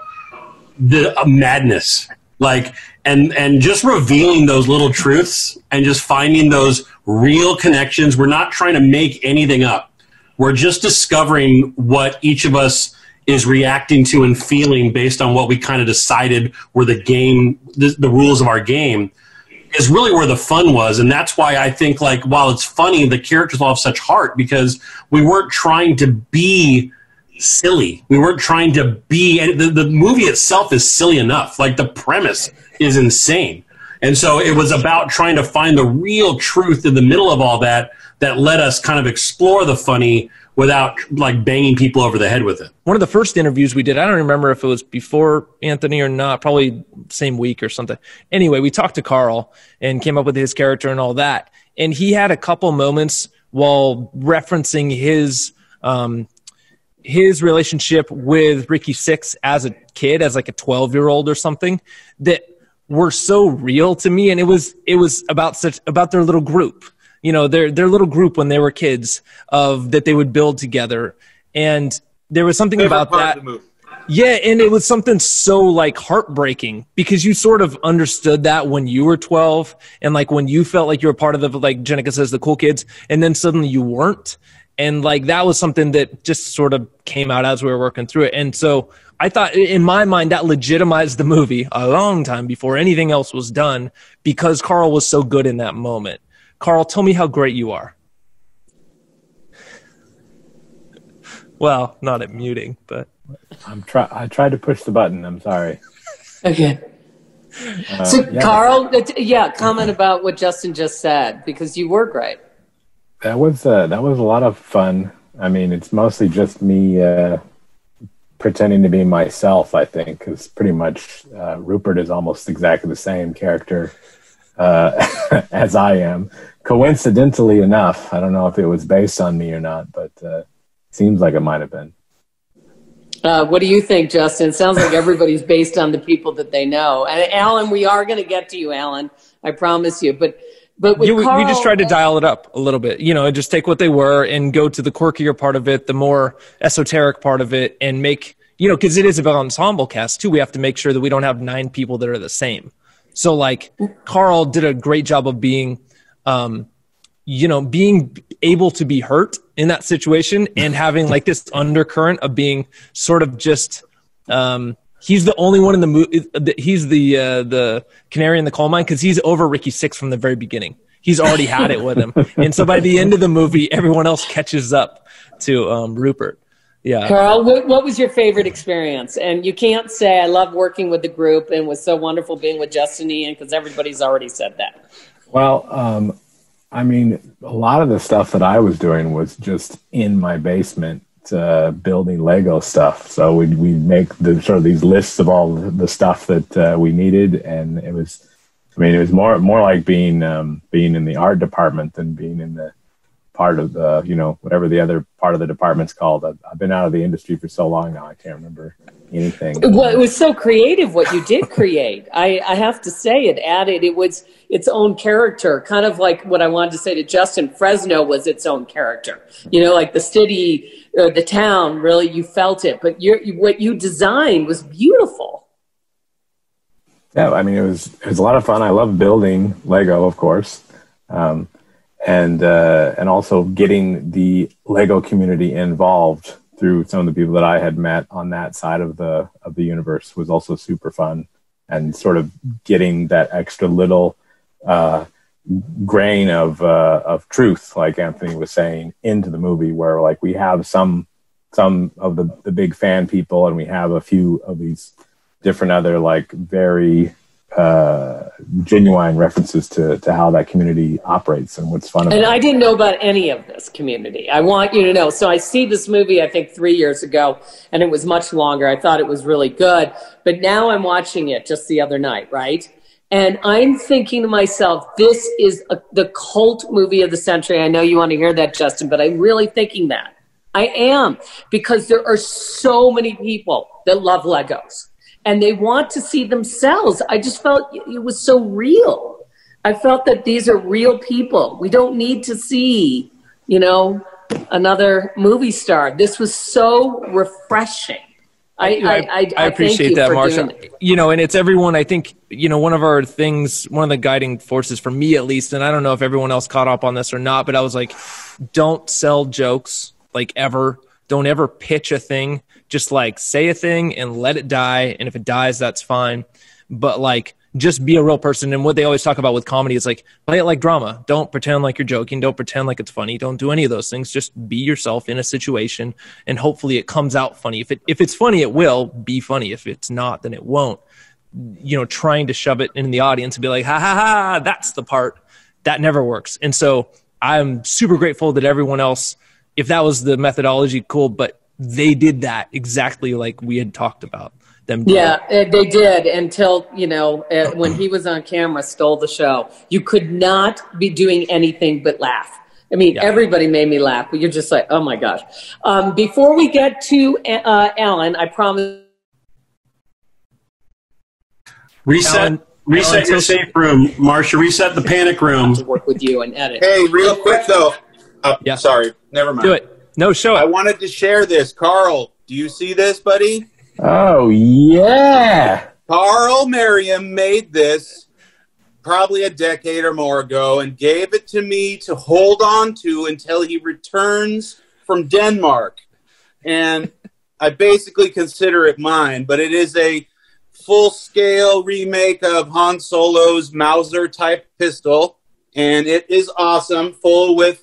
C: the madness, like, and just revealing those little truths and just finding those real connections. We're not trying to make anything up. We're just discovering what each of us is reacting to and feeling based on what we kind of decided were the game, the rules of our game, is really where the fun was. And that's why I think, like, while it's funny, the characters all have such heart, because we weren't trying to be silly. We weren't trying to be, and the movie itself is silly enough. Like, the premise is insane. And so it was about trying to find the real truth in the middle of all that let us kind of explore the funny without like banging people over the head with it.
A: One of the first interviews we did, I don't remember if it was before Anthony or not, probably same week or something. Anyway, we talked to Carl and came up with his character and all that. And he had a couple moments while referencing his relationship with Ricky Six as a kid, as like a 12-year-old or something, that were so real to me. And it was about their little group. You know, their little group when they were kids that they would build together. And there was something about that. Yeah, and it was something so like heartbreaking, because you sort of understood that when you were 12 and like when you felt like you were part of the, like Jenica says, the cool kids, and then suddenly you weren't. And like, that was something that just sort of came out as we were working through it. And so I thought, in my mind, that legitimized the movie a long time before anything else was done, because Carl was so good in that moment. Carl, tell me how great you are. Well, not at muting, but
H: I tried to push the button. I'm sorry.
B: Okay. Carl, comment about what Justin just said, because you were great.
H: That was a lot of fun. I mean, it's mostly just me pretending to be myself, I think, because pretty much Rupert is almost exactly the same character as I am. Coincidentally enough, I don't know if it was based on me or not, but seems like it might have been.
B: What do you think, Justin? It sounds like everybody's based on the people that they know. And Alan, we are going to get to you, Alan. I promise you. But with Carl,
A: we just tried to dial it up a little bit, just take what they were and go to the quirkier part of it, the more esoteric part of it, and make, because it is about ensemble cast too. We have to make sure that we don't have 9 people that are the same. So like Carl did a great job of being, being able to be hurt in that situation and having like this undercurrent of being sort of just, he's the only one in the movie. He's the canary in the coal mine, because he's over Ricky Six from the very beginning. He's already had it with him. And so by the end of the movie, everyone else catches up to Rupert. Yeah.
B: Carl, what was your favorite experience? And you can't say I love working with the group and was so wonderful being with Justin and Ian, because everybody's already said that.
H: Well, I mean, a lot of the stuff that I was doing was just in my basement, building Lego stuff. So we'd make these lists of all the stuff that we needed, and it was more like being in the art department than being in the part of the whatever the other part of the department's called. I've been out of the industry for so long now, I can't remember anything.
B: Well, it was so creative what you did create. I have to say, it was its own character, kind of like what I wanted to say to Justin. Fresno was its own character, like the city, the town, really, you felt it, but what you designed was beautiful.
H: Yeah, I mean, it was a lot of fun. I love building Lego, of course, and also getting the Lego community involved through some of the people that I had met on that side of the universe was also super fun, and sort of getting that extra little grain of truth, like Anthony was saying, into the movie, where like we have some of the big fan people, and we have a few of these different other like very genuine references to how that community operates and what's fun about it.
B: And I didn't know about any of this community. I want you to know. So I see this movie, I think 3 years ago, and it was much longer. I thought it was really good. But now I'm watching it just the other night, right? And I'm thinking to myself, this is the cult movie of the century. I know you want to hear that, Justin, but I'm really thinking that. I am, because there are so many people that love Legos. And they want to see themselves. I just felt it was so real. I felt that these are real people. We don't need to see, another movie star. This was so refreshing. I
A: appreciate that, Marsha. And it's everyone. I think, one of the guiding forces for me, at least, and I don't know if everyone else caught up on this or not, but I was like, don't sell jokes, like, ever. Don't ever pitch a thing. Just like say a thing and let it die. And if it dies, that's fine. But like, just be a real person. And what they always talk about with comedy is like, play it like drama. Don't pretend like you're joking. Don't pretend like it's funny. Don't do any of those things. Just be yourself in a situation, and hopefully it comes out funny. If it's funny, it will be funny. If it's not, then it won't. Trying to shove it in the audience and be like, ha ha ha, that's the part that never works. And so I'm super grateful that everyone else, if that was the methodology, cool. But they did that exactly like we had talked about them doing.
B: Yeah, they did, until, when he was on camera, stole the show. You could not be doing anything but laugh. I mean, Everybody made me laugh, but you're just like, oh my gosh. Before we get to Alan, I promise.
C: Reset your safe room, Marsha. Reset the panic room.
B: To work with you and edit.
E: Hey, real quick though. Sorry, never mind.
A: Do it. No, show it.
E: I wanted to share this. Carl, do you see this, buddy?
H: Oh, yeah.
E: Carl Merriam made this probably a decade or more ago and gave it to me to hold on to until he returns from Denmark, and I basically consider it mine, but it is a full-scale remake of Han Solo's Mauser-type pistol, and it is awesome, full with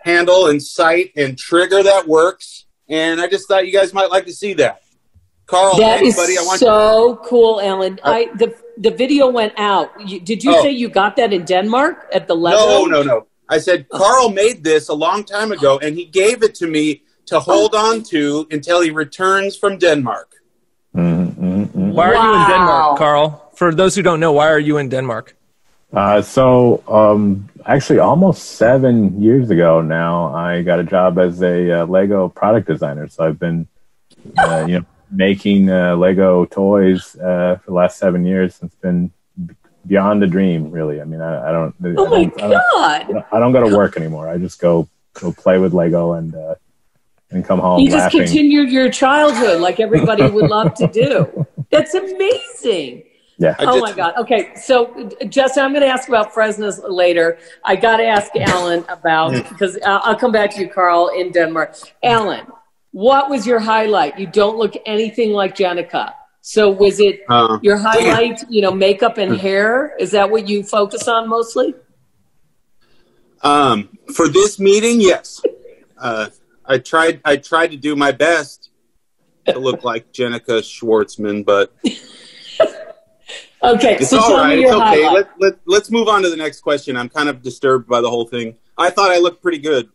E: handle and sight and trigger that works, and I just thought you guys might like to see that. Carl,
B: that is
E: buddy,
B: so cool, Alan. The video went out. Did you say you got that in Denmark at the Lego?
E: No. I said Carl made this a long time ago, and he gave it to me to hold on to until he returns from Denmark.
A: Why are you in Denmark, Carl? For those who don't know, why are you in Denmark?
H: Actually, almost 7 years ago now, I got a job as a Lego product designer. So I've been, making Lego toys for the last 7 years. It's been beyond a dream, really. I mean, I don't. I don't go to work anymore. I just go play with Lego and come home.
B: You just
H: laughing.
B: continued your childhood like everybody would love to do. That's amazing.
H: Yeah.
B: Oh my God. Okay. So Justin, I'm going to ask about Fresno's later. I got to ask Alan about, because I'll come back to you, Carl, in Denmark. Alan, what was your highlight? You don't look anything like Jenica. So was it your highlight, makeup and hair? Is that what you focus on mostly?
E: For this meeting, yes. I tried to do my best to look like Jenica Schwartzman, but
B: okay,
E: it's
B: so
E: all
B: tell
E: right.
B: me
E: It's
B: your
E: okay.
B: highlight.
E: Let's move on to the next question. I'm kind of disturbed by the whole thing. I thought I looked pretty good.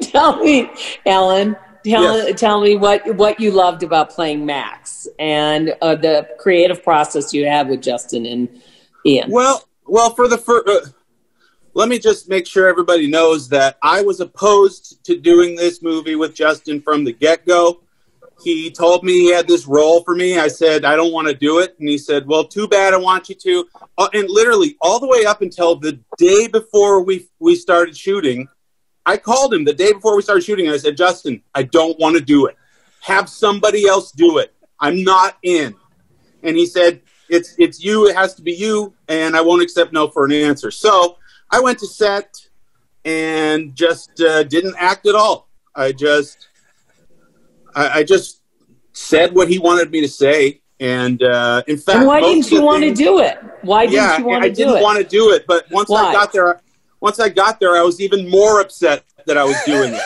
B: Tell me, Alan.
E: Yes.
B: Tell me what you loved about playing Max and the creative process you had with Justin and Ian.
E: Well, for the first, let me just make sure everybody knows that I was opposed to doing this movie with Justin from the get-go. He told me he had this role for me. I said, I don't want to do it. And he said, well, too bad, I want you to. And literally all the way up until the day before we started shooting, I called him the day before we started shooting. And I said, Justin, I don't want to do it. Have somebody else do it. I'm not in. And he said, it's you. It has to be you. And I won't accept no for an answer. So I went to set and just didn't act at all. I just said what he wanted me to say. And in fact,
B: and why didn't you want to do it? Why didn't you want to do it?
E: I didn't want to do it. But once I got there, I was even more upset that I was doing it.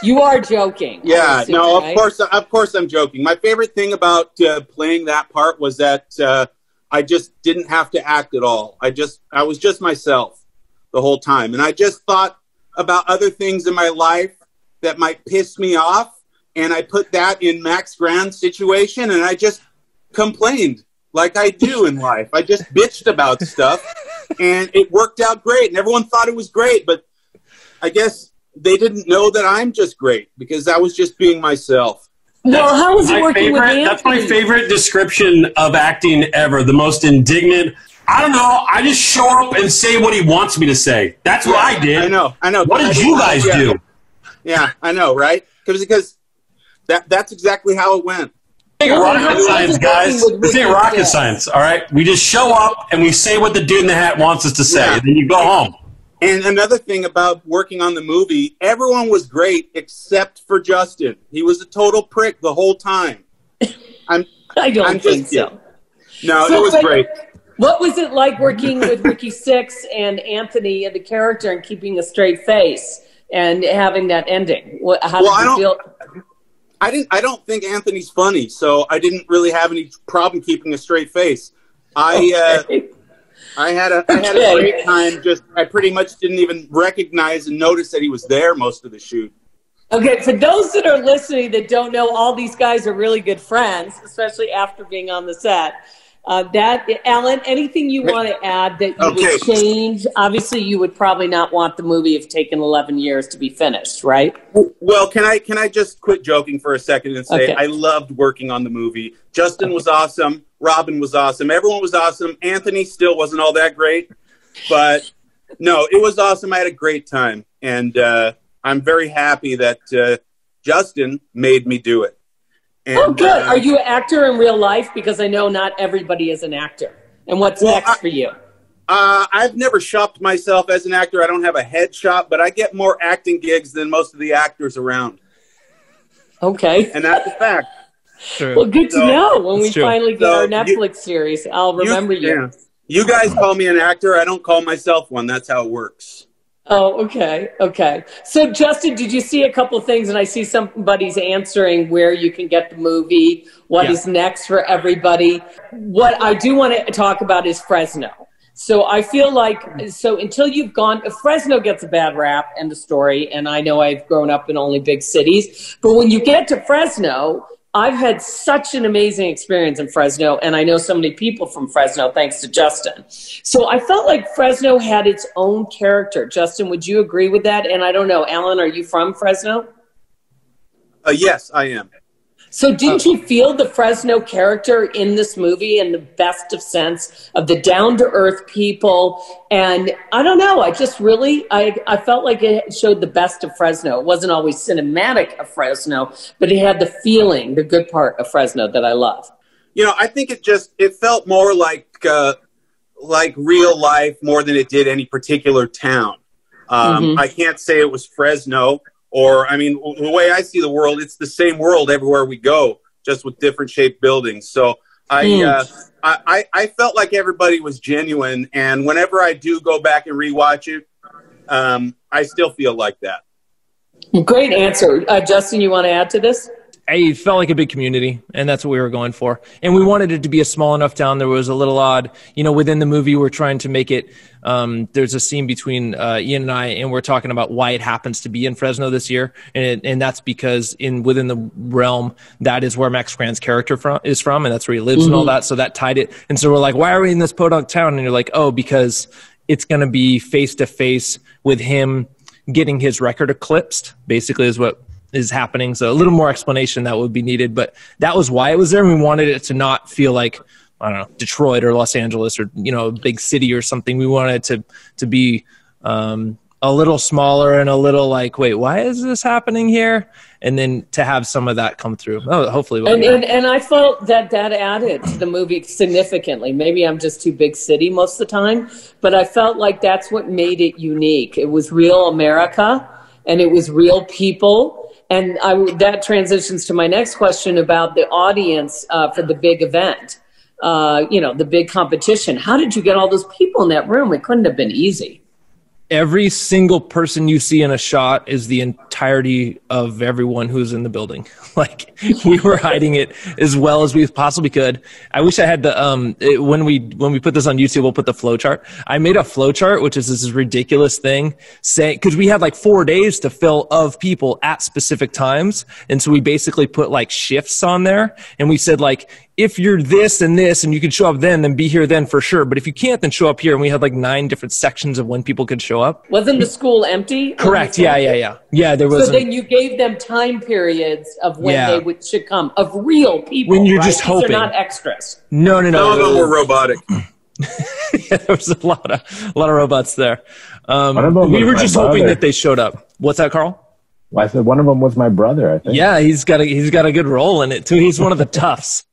B: You are joking.
E: Yeah,
B: assume,
E: no,
B: right?
E: of course I'm joking. My favorite thing about playing that part was that I just didn't have to act at all. I was just myself the whole time. And I just thought about other things in my life that might piss me off. And I put that in Max Grand's situation, and I just complained like I do in life. I just bitched about stuff, and it worked out great. And everyone thought it was great, but I guess they didn't know that I'm just great because I was just being myself.
B: Well, how was it working with Anthony?
C: That's my favorite description of acting ever. The most indignant. I don't know. I just show up and say what he wants me to say. That's what I did.
E: I know.
C: What did you guys do?
E: Yeah, I know, right? Because that's exactly how it went.
C: It's rocket science, guys. This ain't rocket science, all right? We just show up and we say what the dude in the hat wants us to say, and then you go home.
E: And another thing about working on the movie, everyone was great except for Justin. He was a total prick the whole time.
B: I don't think so.
E: No, it was great.
B: What was it like working with Ricky Six and Anthony and the character and keeping a straight face and having that ending? How did you feel?
E: I don't think Anthony's funny, so I didn't really have any problem keeping a straight face. I had a great time. I pretty much didn't even recognize and notice that he was there most of the shoot.
B: Okay, for those that are listening that don't know, all these guys are really good friends, especially after being on the set. Alan, anything you want to add that you would change? Obviously, you would probably not want the movie have taken 11 years to be finished, right?
E: Well, can I just quit joking for a second and say I loved working on the movie. Justin was awesome. Robin was awesome. Everyone was awesome. Anthony still wasn't all that great. But, no, it was awesome. I had a great time. And I'm very happy that Justin made me do it. And,
B: good. Are you an actor in real life? Because I know not everybody is an actor. And what's next for you?
E: I've never shopped myself as an actor. I don't have a head shop, but I get more acting gigs than most of the actors around.
B: Okay.
E: And that's a fact.
A: True.
B: Well, good to know when we
A: true.
B: finally get our Netflix series. I'll remember you.
E: Yeah. You guys call me an actor. I don't call myself one. That's how it works.
B: Oh, okay. Okay. So, Justin, did you see a couple of things? And I see somebody's answering where you can get the movie, what is next for everybody. What I do want to talk about is Fresno. So I feel like, until you've gone, Fresno gets a bad rap and the story, and I know I've grown up in only big cities, but when you get to Fresno, I've had such an amazing experience in Fresno, and I know so many people from Fresno, thanks to Justin. So I felt like Fresno had its own character. Justin, would you agree with that? And I don't know, Alan, are you from Fresno?
E: Yes, I am.
B: So didn't you feel the Fresno character in this movie in the best of sense of the down-to-earth people? And I don't know, I just really, I felt like it showed the best of Fresno. It wasn't always cinematic of Fresno, but it had the feeling, the good part of Fresno that I love.
E: You know, I think it felt more like real life more than it did any particular town. I can't say it was Fresno. Or, I mean, the way I see the world, it's the same world everywhere we go, just with different shaped buildings. So I felt like everybody was genuine. And whenever I do go back and rewatch it, I still feel like that.
B: Great answer. Justin, you want to add to this?
A: I felt like a big community, and that's what we were going for. And we wanted it to be a small enough town that was a little odd. You know, within the movie, we're trying to make it, there's a scene between Ian and I, and we're talking about why it happens to be in Fresno this year. And that's because within the realm, that is where Max Grant's character is from, and that's where he lives and all that. So that tied it. And so we're like, why are we in this podunk town? And you're like, oh, because it's going to be face-to-face with him getting his record eclipsed, basically is what is happening. So a little more explanation that would be needed, but that was why it was there. And we wanted it to not feel like, I don't know, Detroit or Los Angeles or, you know, a big city or something. We wanted it to be a little smaller and a little like, wait, why is this happening here? And then to have some of that come through. Oh, hopefully.
B: And I felt that added to the movie significantly. Maybe I'm just too big city most of the time, but I felt like that's what made it unique. It was real America and it was real people. And that transitions to my next question about the audience for the big event, the big competition. How did you get all those people in that room? It couldn't have been easy.
A: Every single person you see in a shot is the entirety of everyone who's in the building. Like, we were hiding it as well as we possibly could. I wish I had when we put this on YouTube, we'll put the flow chart. I made a flow chart, which is this ridiculous thing, because we had like 4 days to fill of people at specific times. And so we basically put like shifts on there, and we said like, if you're this and this and you can show up then be here then for sure. But if you can't, then show up here. And we had like 9 different sections of when people could show up.
B: Wasn't the school empty?
A: Correct. Yeah. Yeah, there was.
B: So then you gave them time periods of when they should come, of real people.
A: When you're just hoping.
B: They're not extras.
A: No.
E: Some of them were robotic.
A: Yeah, there was a lot of robots there. We were just hoping that they showed up. What's that, Carl?
H: Well, I said one of them was my brother, I think.
A: Yeah, he's got a good role in it too. He's one of the toughs.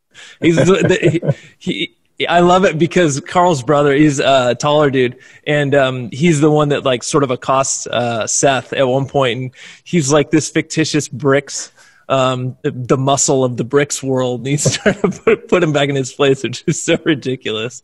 A: I love it because Carl's brother, he's a taller dude, and he's the one that like sort of accosts Seth at one point, and he's like this fictitious Brix, the muscle of the Brix world, and he's trying to put him back in his place, which is so ridiculous.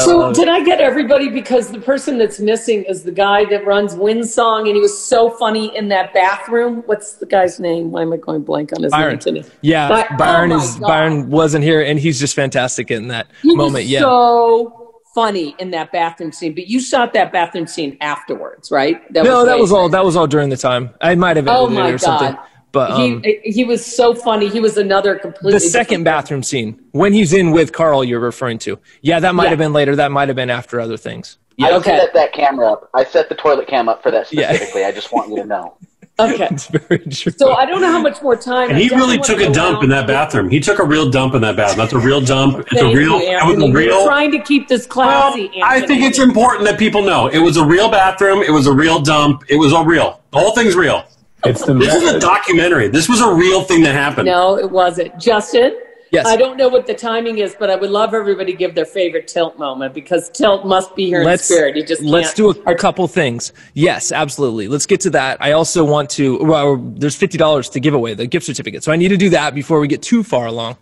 B: So did I get everybody? Because the person that's missing is the guy that runs Windsong, and he was so funny in that bathroom. What's the guy's name? Why am I going blank on his name today?
A: Yeah, Byron wasn't here, and he's just fantastic in that moment.
B: He was so funny in that bathroom scene, but you shot that bathroom scene afterwards, right?
A: That was all during the time. I might have edited it or something. But
B: he was so funny. He was another completely
A: the second bathroom scene when he's in with Carl. You're referring to? Yeah, that might have been later. That might have been after other things.
D: Yeah, I set that camera up. I set the toilet cam up for that specifically. I just want you to know.
B: Okay,
A: it's very true.
B: So I don't know how much more time.
C: And he really took a dump in that bathroom. He took a real dump in that bathroom. That's a real dump. It's a real.
B: We're trying to keep this classy.
C: Well, I think it's important that people know it was a real bathroom. It was a real dump. It was all real. The whole thing's real.
H: This
C: is a documentary. This was a real thing that happened.
B: No, it wasn't. Justin,
A: Yes.
B: I don't know what the timing is, but I would love everybody to give their favorite Tilt moment, because Tilt must be here in spirit. You just
A: let's
B: can't.
A: do a couple things. Yes, absolutely. Let's get to that. I also want to. Well, there's $50 to give away, the gift certificate. So I need to do that before we get too far along.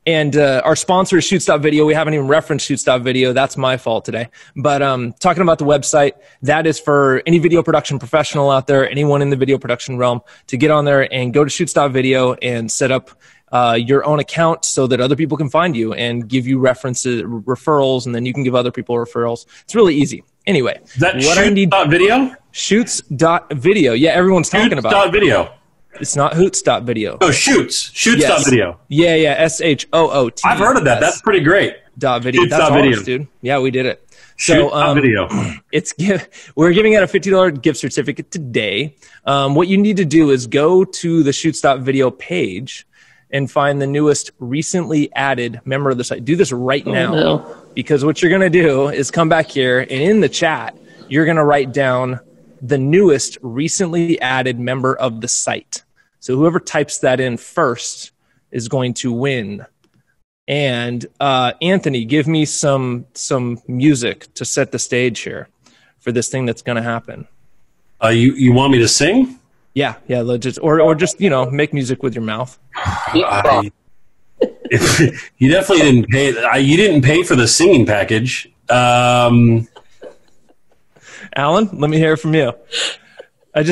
A: And our sponsor is Shoots.video. We haven't even referenced Shoots.video. That's my fault today. But talking about the website, that is for any video production professional out there, anyone in the video production realm, to get on there and go to Shoots.video and set up your own account so that other people can find you and give you referrals, and then you can give other people referrals. It's really easy. Anyway,
C: Is that Shoots.video?
A: Shoots.video. Yeah, everyone's talking about it.
C: Shoots.video.
A: It's not Hoots.video.
C: Oh, Shoots. Shoots.video.
A: Yeah. SHOOT.
C: I've heard of that. That's pretty great.
A: Video. That's ours, dude. Yeah, we did it. So
C: Video.
A: We're giving out a $50 gift certificate today. What you need to do is go to the Shoots.video page and find the newest recently added member of the site. Do this right now, because what you're going to do is come back here, and in the chat, you're going to write down the newest recently added member of the site. So whoever types that in first is going to win. And Anthony, give me some music to set the stage here for this thing that's going to happen.
C: You want me to sing?
A: Yeah, just or just make music with your mouth.
C: You definitely didn't pay. You didn't pay for the singing package.
A: Alan, let me hear it from you. I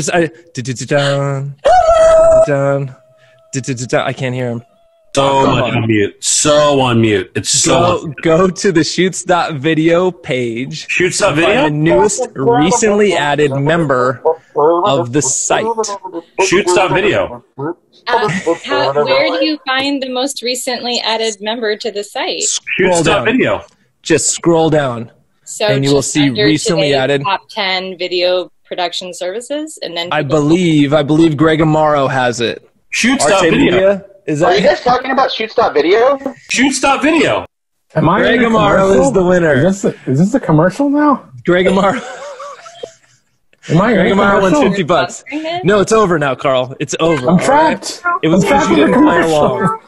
A: can't hear him.
C: So much on mute. So on mute. It's so.
A: Go to the Shoots.video page.
C: Shoots.video?
A: Find the newest recently added member of the site.
C: Shoots.video.
G: Where do you find the most recently added member to the site?
C: Shoots.video.
A: Just scroll down.
G: So
A: and you will see recently added
G: top 10 video production services, and then
A: I believe Greg Amaro has it.
C: Shoots.video.
A: Is
D: Are you guys talking about Shoots.video?
C: Shoots.video.
A: Greg Amaro is the winner.
H: Is this a commercial now?
A: Greg Amaro. Greg Amaro won $50. No, it's over now, Carl. It's over.
H: I'm trapped.
A: Right? It was because you didn't play along.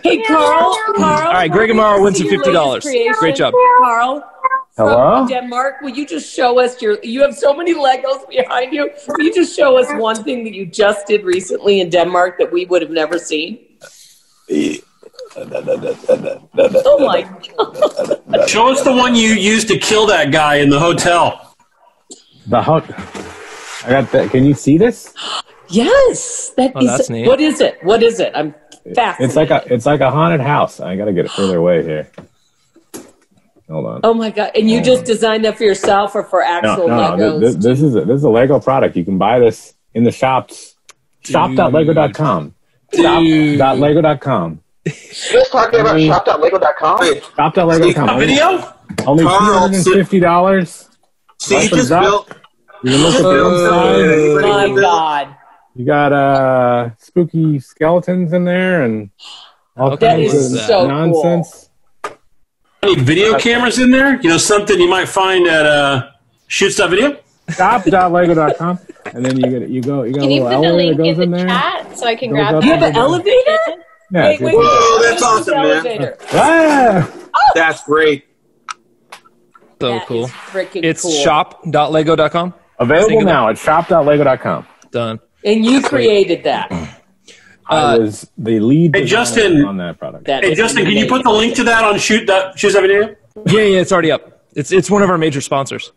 B: Hey, Carl.
A: All right, Greg Amaro wins some $50. Great job.
B: Carl.
H: Hello?
B: From Denmark, will you just show us you have so many Legos behind you. Will you just show us one thing that you just did recently in Denmark that we would have never seen? Oh my God.
C: Show us the one you used to kill that guy in the hotel.
H: I got that. Can you see this?
B: Yes.
A: That's neat.
B: What is it? I'm fascinated.
H: It's like a haunted house. I got to get it further away here. Hold on.
B: Oh my God. And you just designed that for yourself or for actual Legos?
H: This is a Lego product. You can buy this in the shops. Shop.lego.com. Shop.lego.com.
D: You guys talking about shop.lego.com?
H: Shop.lego.com.
C: Video?
H: Only $250.
E: See, you just built.
H: You can look at the
B: Oh
H: inside.
B: my God.
H: You got spooky skeletons in there and all kinds of
B: so
H: nonsense.
C: Any video cameras in there? Something you might find at Shoots.video?
H: Shop.lego.com. And then you got a
G: Can you
H: little
G: put the
H: elevator
G: link
H: goes
G: in
H: in
G: the
H: there.
G: chat so I can
H: Goes
G: grab
H: up
G: it?
B: You have an elevator?
H: Yeah,
B: Wait.
E: Whoa, that's awesome, man.
B: Elevator.
H: Ah!
E: That's great.
A: So
B: That
A: cool.
B: is freaking
A: It's
B: cool.
A: shop.lego.com.
H: Available now at shop.lego.com.
A: Done.
B: And you created that.
H: I was the lead
C: Hey,
H: designer
C: Justin.
H: on that product.
B: That
C: Hey,
B: is
C: Justin, can you put the link to that on Shoots.video?
A: Yeah, it's already up. It's one of our major sponsors.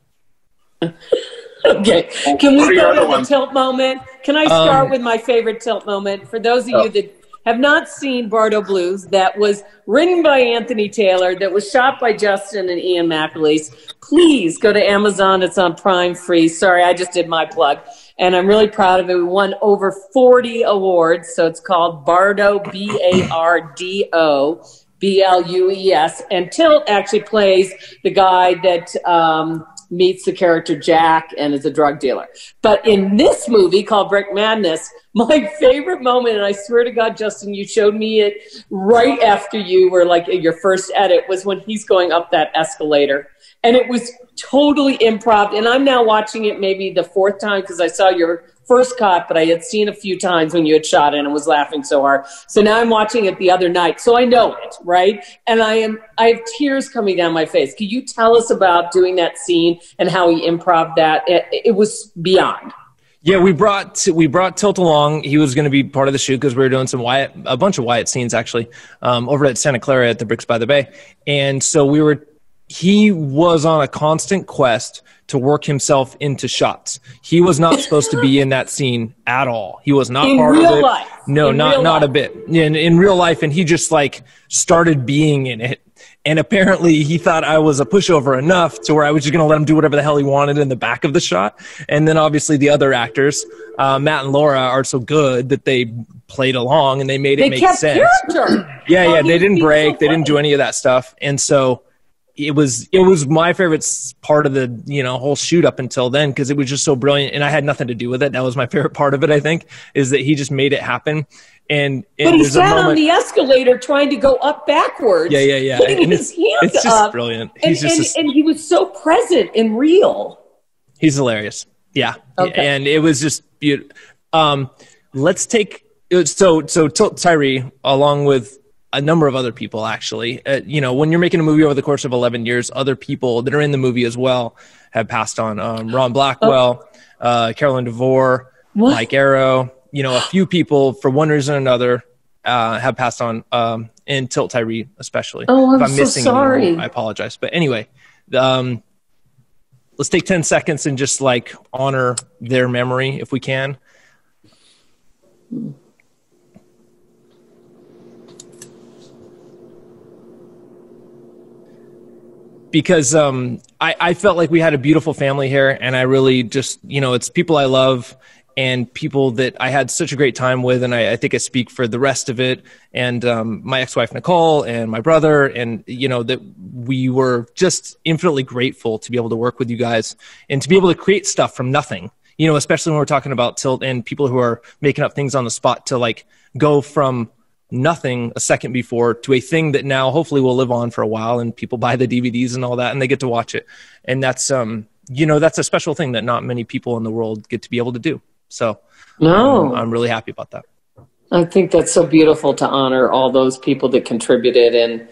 B: Okay. Can we
E: What are your
B: go
E: other
B: to the
E: ones?
B: tilt moment? Can I start with my favorite tilt moment? For those of you that have not seen Bardo Blues, that was written by Anthony Taylor, that was shot by Justin and Ian McAleese. Please go to Amazon. It's on Prime free. Sorry, I just did my plug. And I'm really proud of it. We won over 40 awards. So it's called Bardo, Bardo, Blues. And Tilt actually plays the guy that meets the character Jack and is a drug dealer. But in this movie called Brick Madness, my favorite moment, and I swear to God, Justin, you showed me it right after you were like in your first edit, was when he's going up that escalator. And it was totally improv. And I'm now watching it maybe the fourth time because I saw your first cut, but I had seen a few times when you had shot it and was laughing so hard. So now I'm watching it the other night. So I know it, right? And I have tears coming down my face. Can you tell us about doing that scene and how he improv that? It was beyond.
A: Yeah, we brought Tilt along. He was going to be part of the shoot because we were doing a bunch of Wyatt scenes actually, over at Santa Clara at the Brix by the Bay. And so he was on a constant quest to work himself into shots. He was not supposed to be in that scene at all. He was not part of it. In real life? No, not a bit. In real life, and he just like started being in it. And apparently he thought I was a pushover enough to where I was just going to let him do whatever the hell he wanted in the back of the shot. And then obviously the other actors, Matt and Laura, are so good that they played along and they made it make sense.
B: Character.
A: Yeah, they didn't break. They didn't do any of that stuff. And so it was my favorite part of the whole shoot up until then, because it was just so brilliant, and I had nothing to do with it. That was my favorite part of it, I think, is that he just made it happen. But he sat on the escalator trying to go up backwards.
B: Yeah.
A: And it's just brilliant.
B: And he was so present and real.
A: He's hilarious. Yeah. Okay. And it was just beautiful. Let's take Tilt Tyree along with a number of other people, actually. When you're making a movie over the course of 11 years, other people that are in the movie as well have passed on. Ron Blackwell, Carolyn DeVore, Mike Arrow. A few people, for one reason or another, have passed on, and Tilt Tyree especially.
B: Oh, I'm so sorry.
A: Anyone, I apologize. But anyway, let's take 10 seconds and just like honor their memory if we can. Because I felt like we had a beautiful family here, and I really just, it's people I love and people that I had such a great time with, and I think I speak for the rest of it, and my ex-wife Nicole and my brother, and that we were just infinitely grateful to be able to work with you guys and to be able to create stuff from nothing, especially when we're talking about Tilt and people who are making up things on the spot, to like go from nothing a second before to a thing that now hopefully will live on for a while, and people buy the DVDs and all that and they get to watch it. And that's that's a special thing that not many people in the world get to be able to do. So I'm really happy about that.
B: I think that's so beautiful to honor all those people that contributed. And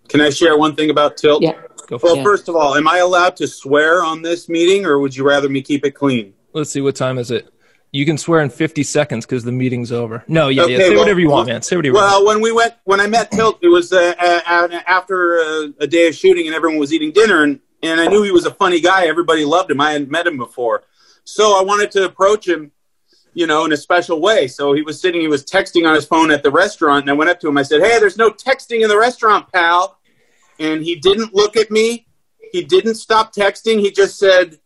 E: can I share one thing about Tilt?
B: Yeah.
E: First of all, am I allowed to swear on this meeting, or would you rather me keep it clean?
A: Let's see, what time is it? You can swear in 50 seconds because the meeting's over. No, say whatever you want, man. Say whatever you want.
E: When I met Tilt, it was after a day of shooting, and everyone was eating dinner, and I knew he was a funny guy. Everybody loved him. I hadn't met him before. So I wanted to approach him, in a special way. So he was texting on his phone at the restaurant, and I went up to him. I said, "Hey, there's no texting in the restaurant, pal." And he didn't look at me. He didn't stop texting. He just said,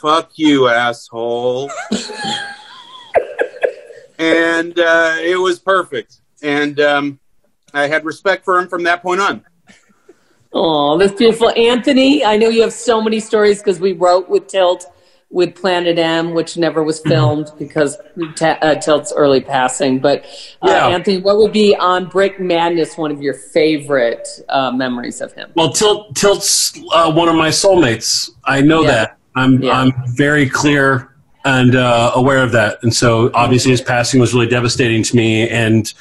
E: "Fuck you, asshole." And it was perfect. And I had respect for him from that point on.
B: Oh, that's beautiful. Anthony, I know you have so many stories because we wrote with Tilt with Planet M, which never was filmed because Tilt's early passing. But Anthony, what would be on Brick Madness one of your favorite memories of him?
C: Well, Tilt's one of my soulmates. I know that. I'm very clear and aware of that. And so obviously his passing was really devastating to me. And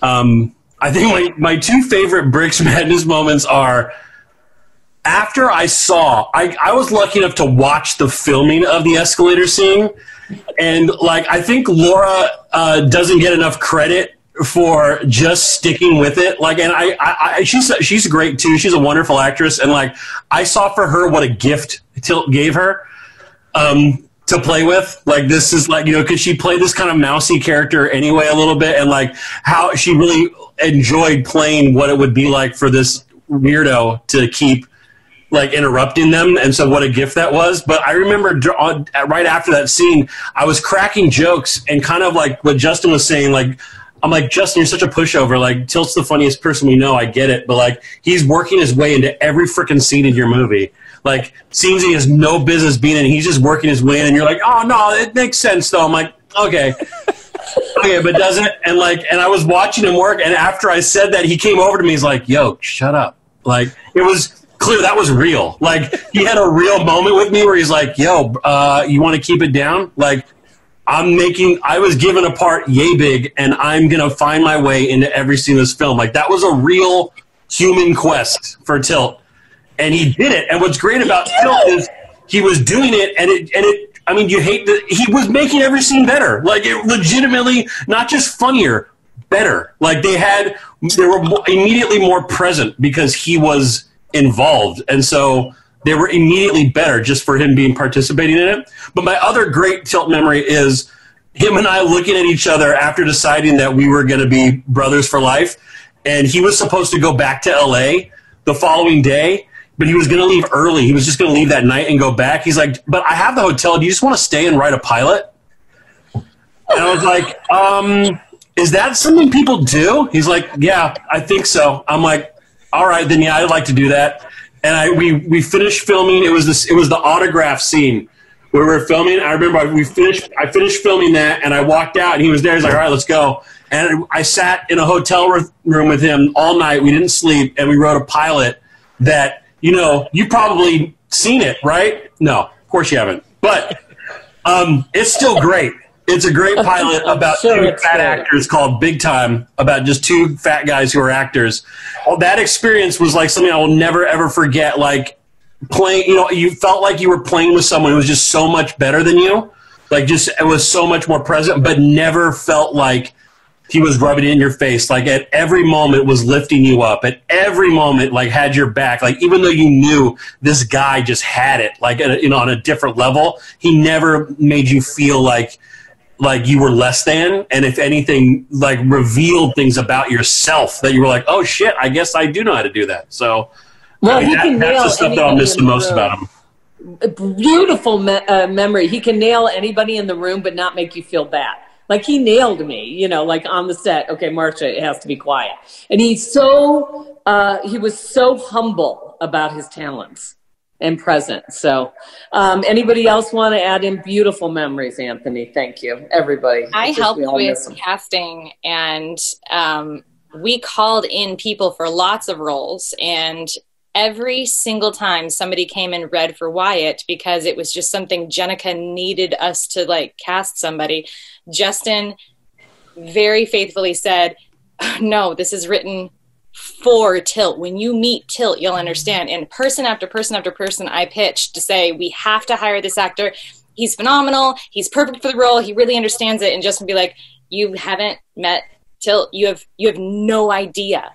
C: I think my two favorite Brix Madness moments are after I was lucky enough to watch the filming of the escalator scene. And I think Laura doesn't get enough credit for just sticking with it. And she's great too. She's a wonderful actress. And I saw for her what a gift Tilt gave her to play with. This is because she played this kind of mousy character anyway a little bit, and how she really enjoyed playing what it would be like for this weirdo to keep interrupting them. And so what a gift that was. But I remember right after that scene, I was cracking jokes and kind of what Justin was saying, I'm like, Justin, you're such a pushover. Tilt's the funniest person we know. I get it. But he's working his way into every freaking scene in your movie. Scenes he has no business being in. He's just working his way in. And you're like, oh, no, it makes sense, though. I'm like, okay. Okay, but doesn't it? And I was watching him work. And after I said that, he came over to me. He's like, yo, shut up. It was clear that was real. He had a real moment with me where he's like, yo, you want to keep it down? I was given a part yay big, and I'm going to find my way into every scene of this film. Like, that was a real human quest for Tilt. And he did it. And what's great about Tilt is he was doing it, and it I mean, he was making every scene better. Like, it legitimately, not just funnier, better. Like, they were immediately more present because he was involved. And so they were immediately better just for him participating in it. But my other great Tilt memory is him and I looking at each other after deciding that we were going to be brothers for life. And he was supposed to go back to LA the following day, but he was going to leave early. He was just going to leave that night and go back. He's like, but I have the hotel. Do you just want to stay and write a pilot? And I was like, is that something people do? He's like, yeah, I think so. I'm like, all right, then yeah, I'd like to do that. And we finished filming. It was the autograph scene where we were filming. I remember I finished filming that, and I walked out, and he was there. He's like, all right, let's go. And I sat in a hotel room with him all night. We didn't sleep, and we wrote a pilot that, you probably seen it, right? No, of course you haven't. But it's still great. It's a great pilot about two fat actors called Big Time, about just two fat guys who are actors. Well, that experience was like something I will never, ever forget. Like, playing, you felt like you were playing with someone who was just so much better than you. Like, just, it was so much more present, but never felt like he was rubbing it in your face. Like, at every moment was lifting you up. At every moment, like, had your back. Like, even though you knew this guy just had it, like, on a different level, he never made you feel like you were less than, and if anything, like, revealed things about yourself that you were like, oh shit, I guess I do know how to do that. So,
B: well,
C: that's the stuff that I'll miss the most about him.
B: A beautiful memory. He can nail anybody in the room, but not make you feel bad. Like, he nailed me, like, on the set. Okay, Marcia, it has to be quiet. And he was so humble about his talents and present. So anybody else want to add in? Beautiful memories, Anthony. Thank you, everybody.
G: I helped with casting, and we called in people for lots of roles, and every single time somebody came and read for Wyatt, because it was just something Jenica needed us to, like, cast somebody, Justin very faithfully said, no, this is written for Tilt. When you meet Tilt, you'll understand. And person after person after person I pitched to say, we have to hire this actor. He's phenomenal. He's perfect for the role. He really understands it. And Justin would be like, you haven't met Tilt. You have no idea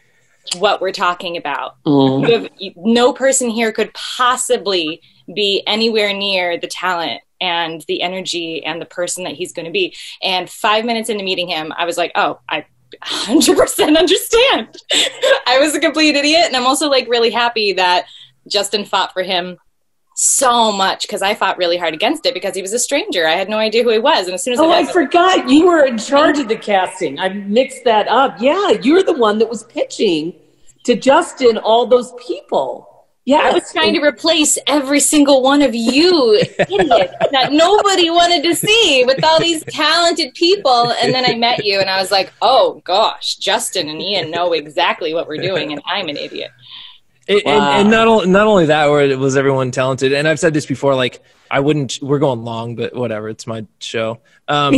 G: what we're talking about. No person here could possibly be anywhere near the talent and the energy and the person that he's going to be. And 5 minutes into meeting him, I was like, oh, I 100% understand. I was a complete idiot, and I'm also, like, really happy that Justin fought for him so much, because I fought really hard against it because he was a stranger. I had no idea who he was, and as soon as
B: I forgot you were in charge of the casting. I mixed that up. Yeah, you're the one that was pitching to Justin all those people. Yeah,
G: I was trying to replace every single one of you idiots that nobody wanted to see with all these talented people. And then I met you, and I was like, oh, gosh, Justin and Ian know exactly what we're doing, and I'm an idiot.
A: And not only that, where was everyone talented, and I've said this before, like, we're going long, but whatever, it's my show. I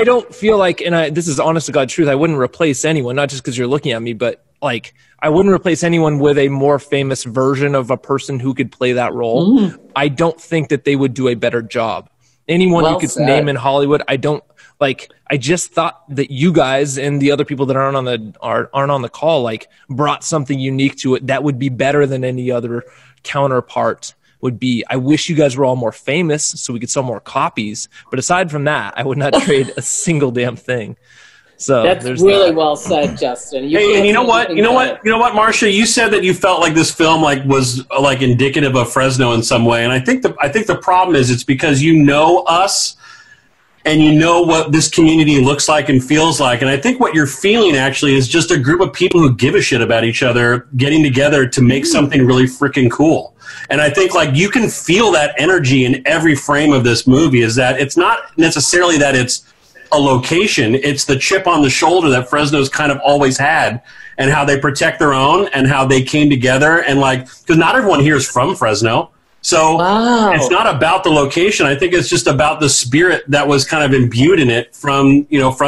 A: don't feel like, and this is honest to God truth, I wouldn't replace anyone, not just because you're looking at me, but, like, I wouldn't replace anyone with a more famous version of a person who could play that role. I don't think that they would do a better job. Anyone you could name in Hollywood, I just thought that you guys and the other people that aren't on the call, like, brought something unique to it that would be better than any other counterpart would be. I wish you guys were all more famous so we could sell more copies. But aside from that, I would not trade a single damn thing. So
B: that's really well said, Justin.
C: Hey, and you know what, Marcia? You said that you felt like this film, like, was, like, indicative of Fresno in some way, and I think the problem is it's because you know us and you know what this community looks like and feels like, and I think what you're feeling actually is just a group of people who give a shit about each other getting together to make something really freaking cool. And I think, like, you can feel that energy in every frame of this movie. Is that it's not necessarily that it's a location, it's the chip on the shoulder that Fresno's kind of always had, and how they protect their own and how they came together, and, like, because not everyone here is from Fresno, So it's not about the location. I think it's just about the spirit that was kind of imbued in it from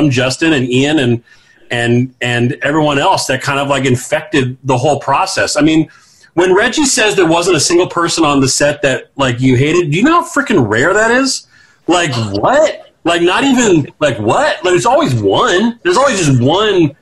C: Justin and Ian and everyone else that kind of like infected the whole process. I mean, when Reggie says there wasn't a single person on the set that like you hated, do you know how freaking rare that is? Like what? Like not even like what? Like there's always one. There's always just one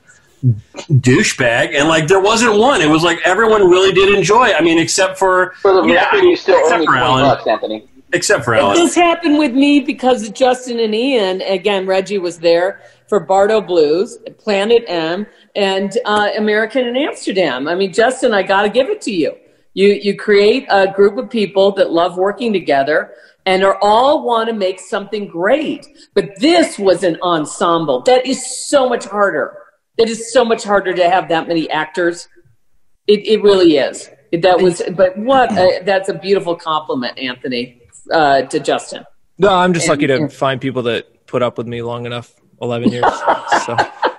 C: douchebag, and like there wasn't one. It was like everyone really did enjoy. I mean, except for
D: the record, you still owe me $20, Anthony.
C: Except for Ellen.
B: This happened with me because of Justin and Ian. Again, Reggie was there for Bardo Blues, Planet M, and American in Amsterdam. I mean, Justin, I got to give it to you. You create a group of people that love working together and are all want to make something great. But this was an ensemble. That is so much harder. It is so much harder to have that many actors. It really is. That's a beautiful compliment, Anthony, to Justin.
A: No, I'm just lucky to find people that put up with me long enough, 11 years. So.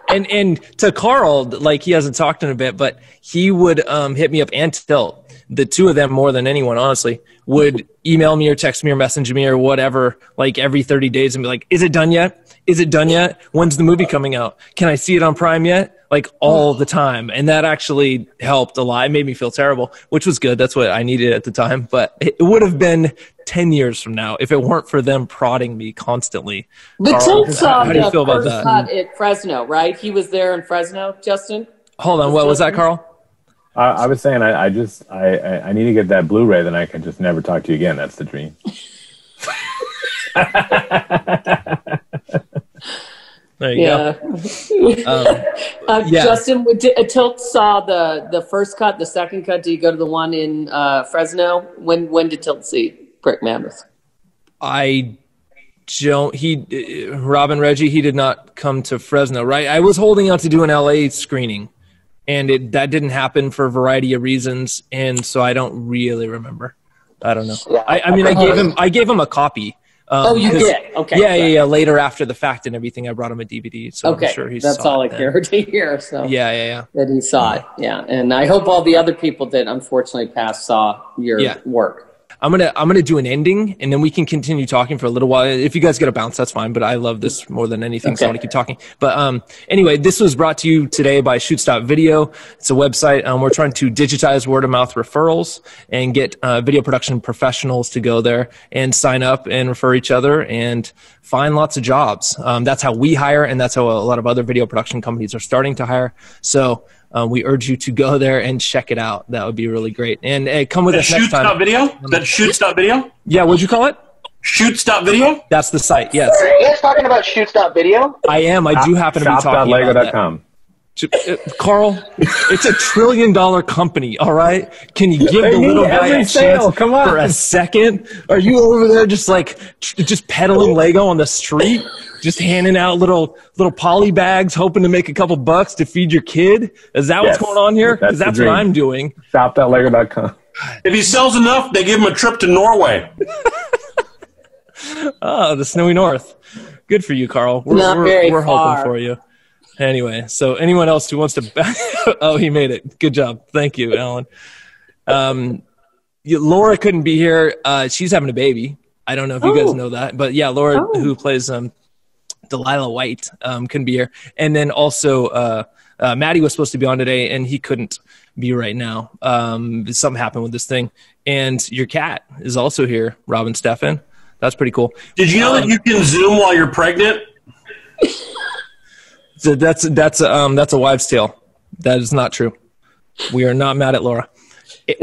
A: And to Carl, like he hasn't talked in a bit, but he would hit me up, and Tilt. The two of them more than anyone, honestly, would email me or text me or message me or whatever, like every 30 days and be like, is it done yet? Is it done yet? When's the movie coming out? Can I see it on Prime yet? Like all the time. And that actually helped a lot. It made me feel terrible, which was good. That's what I needed at the time. But it would have been 10 years from now if it weren't for them prodding me constantly.
B: But Tilt saw
A: how do you feel about that?
B: At Fresno, right? He was there in Fresno, Justin?
A: Hold on. What was that, Carl?
H: I was saying I need to get that Blu-ray, then I can just never talk to you again. That's the dream.
A: There you go.
B: Justin, Tilt saw the first cut, the second cut. Did you go to the one in Fresno? When did Tilt see Brick Madness?
A: I don't. Robin Reggie, he did not come to Fresno, right? I was holding out to do an LA screening. And that didn't happen for a variety of reasons, and so I don't really remember. I don't know. Yeah, I gave him a copy.
B: You did? Okay.
A: Yeah. Later after the fact and everything, I brought him a DVD. So I'm sure he saw it.
B: That's all I care to hear. So
A: yeah.
B: That he saw it. Yeah, and I hope all the other people that unfortunately passed saw your work.
A: I'm gonna do an ending, and then we can continue talking for a little while. If you guys get a bounce, that's fine. But I love this more than anything, so I want to keep talking. But anyway, this was brought to you today by Shoot Stop Video. It's a website. We're trying to digitize word of mouth referrals and get video production professionals to go there and sign up and refer each other and find lots of jobs. That's how we hire, and that's how a lot of other video production companies are starting to hire. So. We urge you to go there and check it out. That would be really great. And come with us next time.
C: Stop Video? That Shoot Stop Video?
A: Yeah, what'd you call it?
C: Shoot Stop Video?
A: That's the site, yes.
D: Are you guys talking about Shoot Stop Video?
A: I am. I do happen to be talking about that. Carl, it's $1 trillion company, all right? Can you give the little guy a chance for a second? Are you over there just peddling Lego on the street? Just handing out little poly bags, hoping to make a couple bucks to feed your kid? Is that what's going on here? Because that's what I'm doing.
H: Shop.lego.com.
C: If he sells enough, they give him a trip to Norway.
A: Oh, the snowy north. Good for you, Carl. We're hoping for you. Anyway, so anyone else who wants to... Oh, he made it. Good job. Thank you, Alan. Laura couldn't be here. She's having a baby. I don't know if you guys know that. But yeah, Laura, who plays Delilah White, couldn't be here. And then also Maddie was supposed to be on today, and he couldn't be right now. Something happened with this thing. And your cat is also here, Robin Steffen. That's pretty cool.
C: Did you know that you can Zoom while you're pregnant?
A: So that's a wives' tale. That is not true. We are not mad at Laura.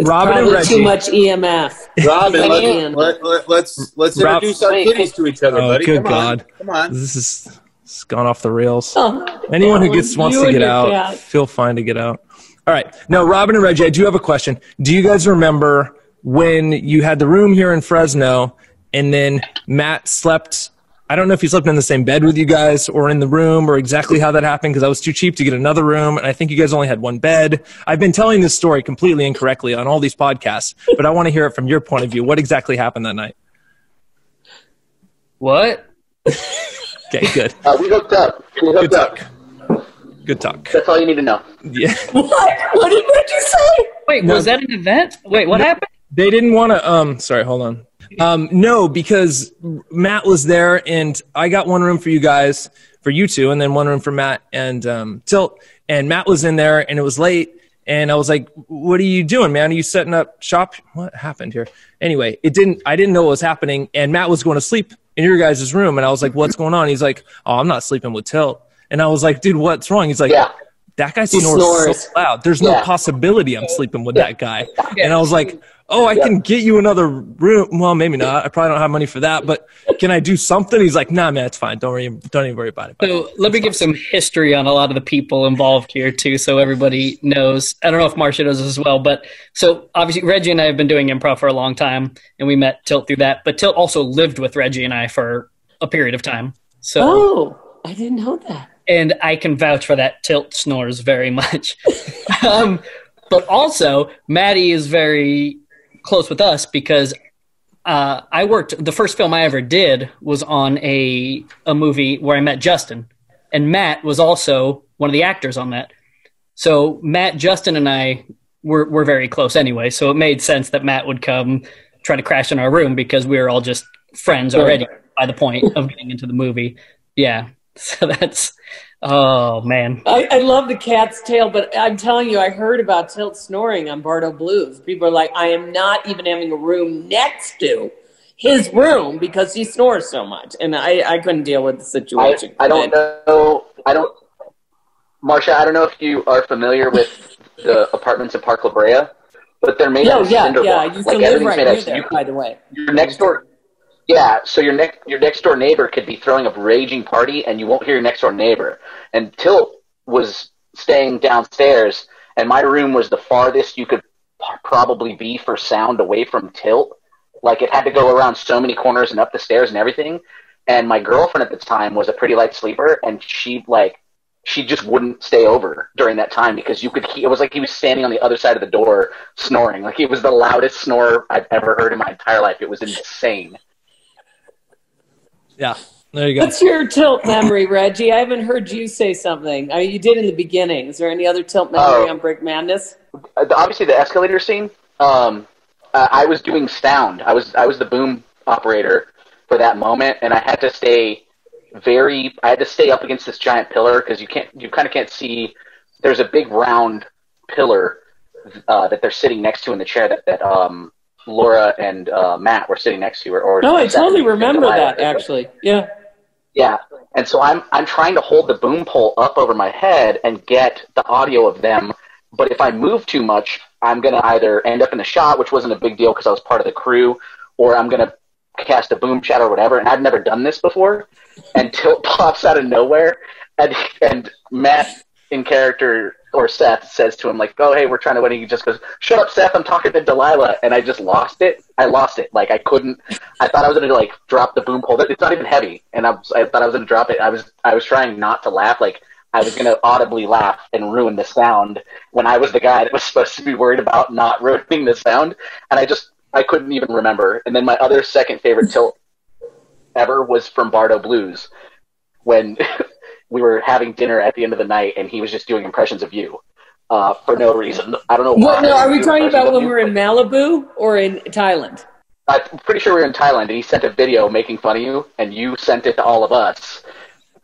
A: Robin and Reggie.
B: Too much EMF.
E: Robin, let's introduce our kitties to each other, buddy.
A: Good God.
E: Come on.
A: This is gone off the rails. Anyone who wants to get out, feel fine to get out. All right. Now, Robin and Reggie, I do have a question. Do you guys remember when you had the room here in Fresno and then Matt slept? I don't know if he slept in the same bed with you guys or in the room or exactly how that happened because I was too cheap to get another room, and I think you guys only had one bed. I've been telling this story completely incorrectly on all these podcasts, but I want to hear it from your point of view. What exactly happened that night?
F: What?
A: Okay, good.
D: We hooked up.
A: Good talk.
D: That's all you need to know.
A: Yeah.
B: What did Reggie say?
F: Wait, was that an event? Wait, what happened?
A: They didn't want to. Sorry, hold on. No, because Matt was there, and I got one room for you guys, for you two, and then one room for Matt and Tilt. And Matt was in there, and it was late. And I was like, "What are you doing, man? Are you setting up shop? What happened here?" Anyway, I didn't know what was happening, and Matt was going to sleep in your guys' room, and I was like, "What's going on?" He's like, "Oh, I'm not sleeping with Tilt." And I was like, "Dude, what's wrong?" He's like, "That guy snores so loud. There's no possibility I'm sleeping with that guy." And I was like, "Oh, I can get you another room." Well, maybe not. I probably don't have money for that, but can I do something? He's like, "Nah, man, it's fine. Don't even worry about it."
F: So let me give some history on a lot of the people involved here too, so everybody knows. I don't know if Marcia knows as well, but so obviously Reggie and I have been doing improv for a long time, and we met Tilt through that. But Tilt also lived with Reggie and I for a period of time. So
B: I didn't know that.
F: And I can vouch for that. Tilt snores very much. But also, Maddie is very close with us because I worked. The first film I ever did was on a movie where I met Justin, and Matt was also one of the actors on that. So Matt, Justin, and I were very close anyway. So it made sense that Matt would come try to crash in our room because we were all just friends already by the point of getting into the movie. Yeah. So that's, oh man.
B: I love the cat's tail, but I'm telling you, I heard about Tilt snoring on Bardo Blues. People are like, I am not even having a room next to his room because he snores so much. And I couldn't deal with the situation.
D: I don't know. Marcia, I don't know if you are familiar with the apartments in Park La Brea, but they're made of cinder block.
B: I used to live right near there, by the way.
D: Your next door. Yeah, so your next door neighbor could be throwing a raging party, and you won't hear your next door neighbor. And Tilt was staying downstairs, and my room was the farthest you could probably be for sound away from Tilt. Like, it had to go around so many corners and up the stairs and everything. And my girlfriend at the time was a pretty light sleeper, and she just wouldn't stay over during that time because you could hear. It was like he was standing on the other side of the door snoring. Like, it was the loudest snore I've ever heard in my entire life. It was insane.
A: Yeah, there you go.
B: What's your Tilt memory, Reggie? I haven't heard you say something. I mean, you did in the beginning. Is there any other Tilt memory on Brick Madness?
D: Obviously, the escalator scene. I was doing sound. I was the boom operator for that moment, and I had to stay up against this giant pillar because you kind of can't see. There's a big round pillar that they're sitting next to in the chair that Laura and Matt were sitting next to.
B: I totally remember that, actually. Yeah.
D: Yeah. And so I'm trying to hold the boom pole up over my head and get the audio of them. But if I move too much, I'm going to either end up in the shot, which wasn't a big deal because I was part of the crew, or I'm going to cast a boom shot or whatever. And I've never done this before. And Tilt pops out of nowhere. And Matt, in character, or Seth, says to him, like, "Oh, hey, we're trying to win." He just goes, "Shut up, Seth, I'm talking to Delilah." And I just lost it. I lost it. Like, I thought I was going to, like, drop the boom pole. It's not even heavy. And I thought I was going to drop it. I was trying not to laugh. Like, I was going to audibly laugh and ruin the sound when I was the guy that was supposed to be worried about not ruining the sound. And I couldn't even remember. And then my other second favorite Tilt ever was from Bardo Blues when we were having dinner at the end of the night, and he was just doing impressions of you for no reason. I don't know why.
B: No, are we talking about when we were in Malibu or in Thailand?
D: I'm pretty sure we were in Thailand, and he sent a video making fun of you, and you sent it to all of us.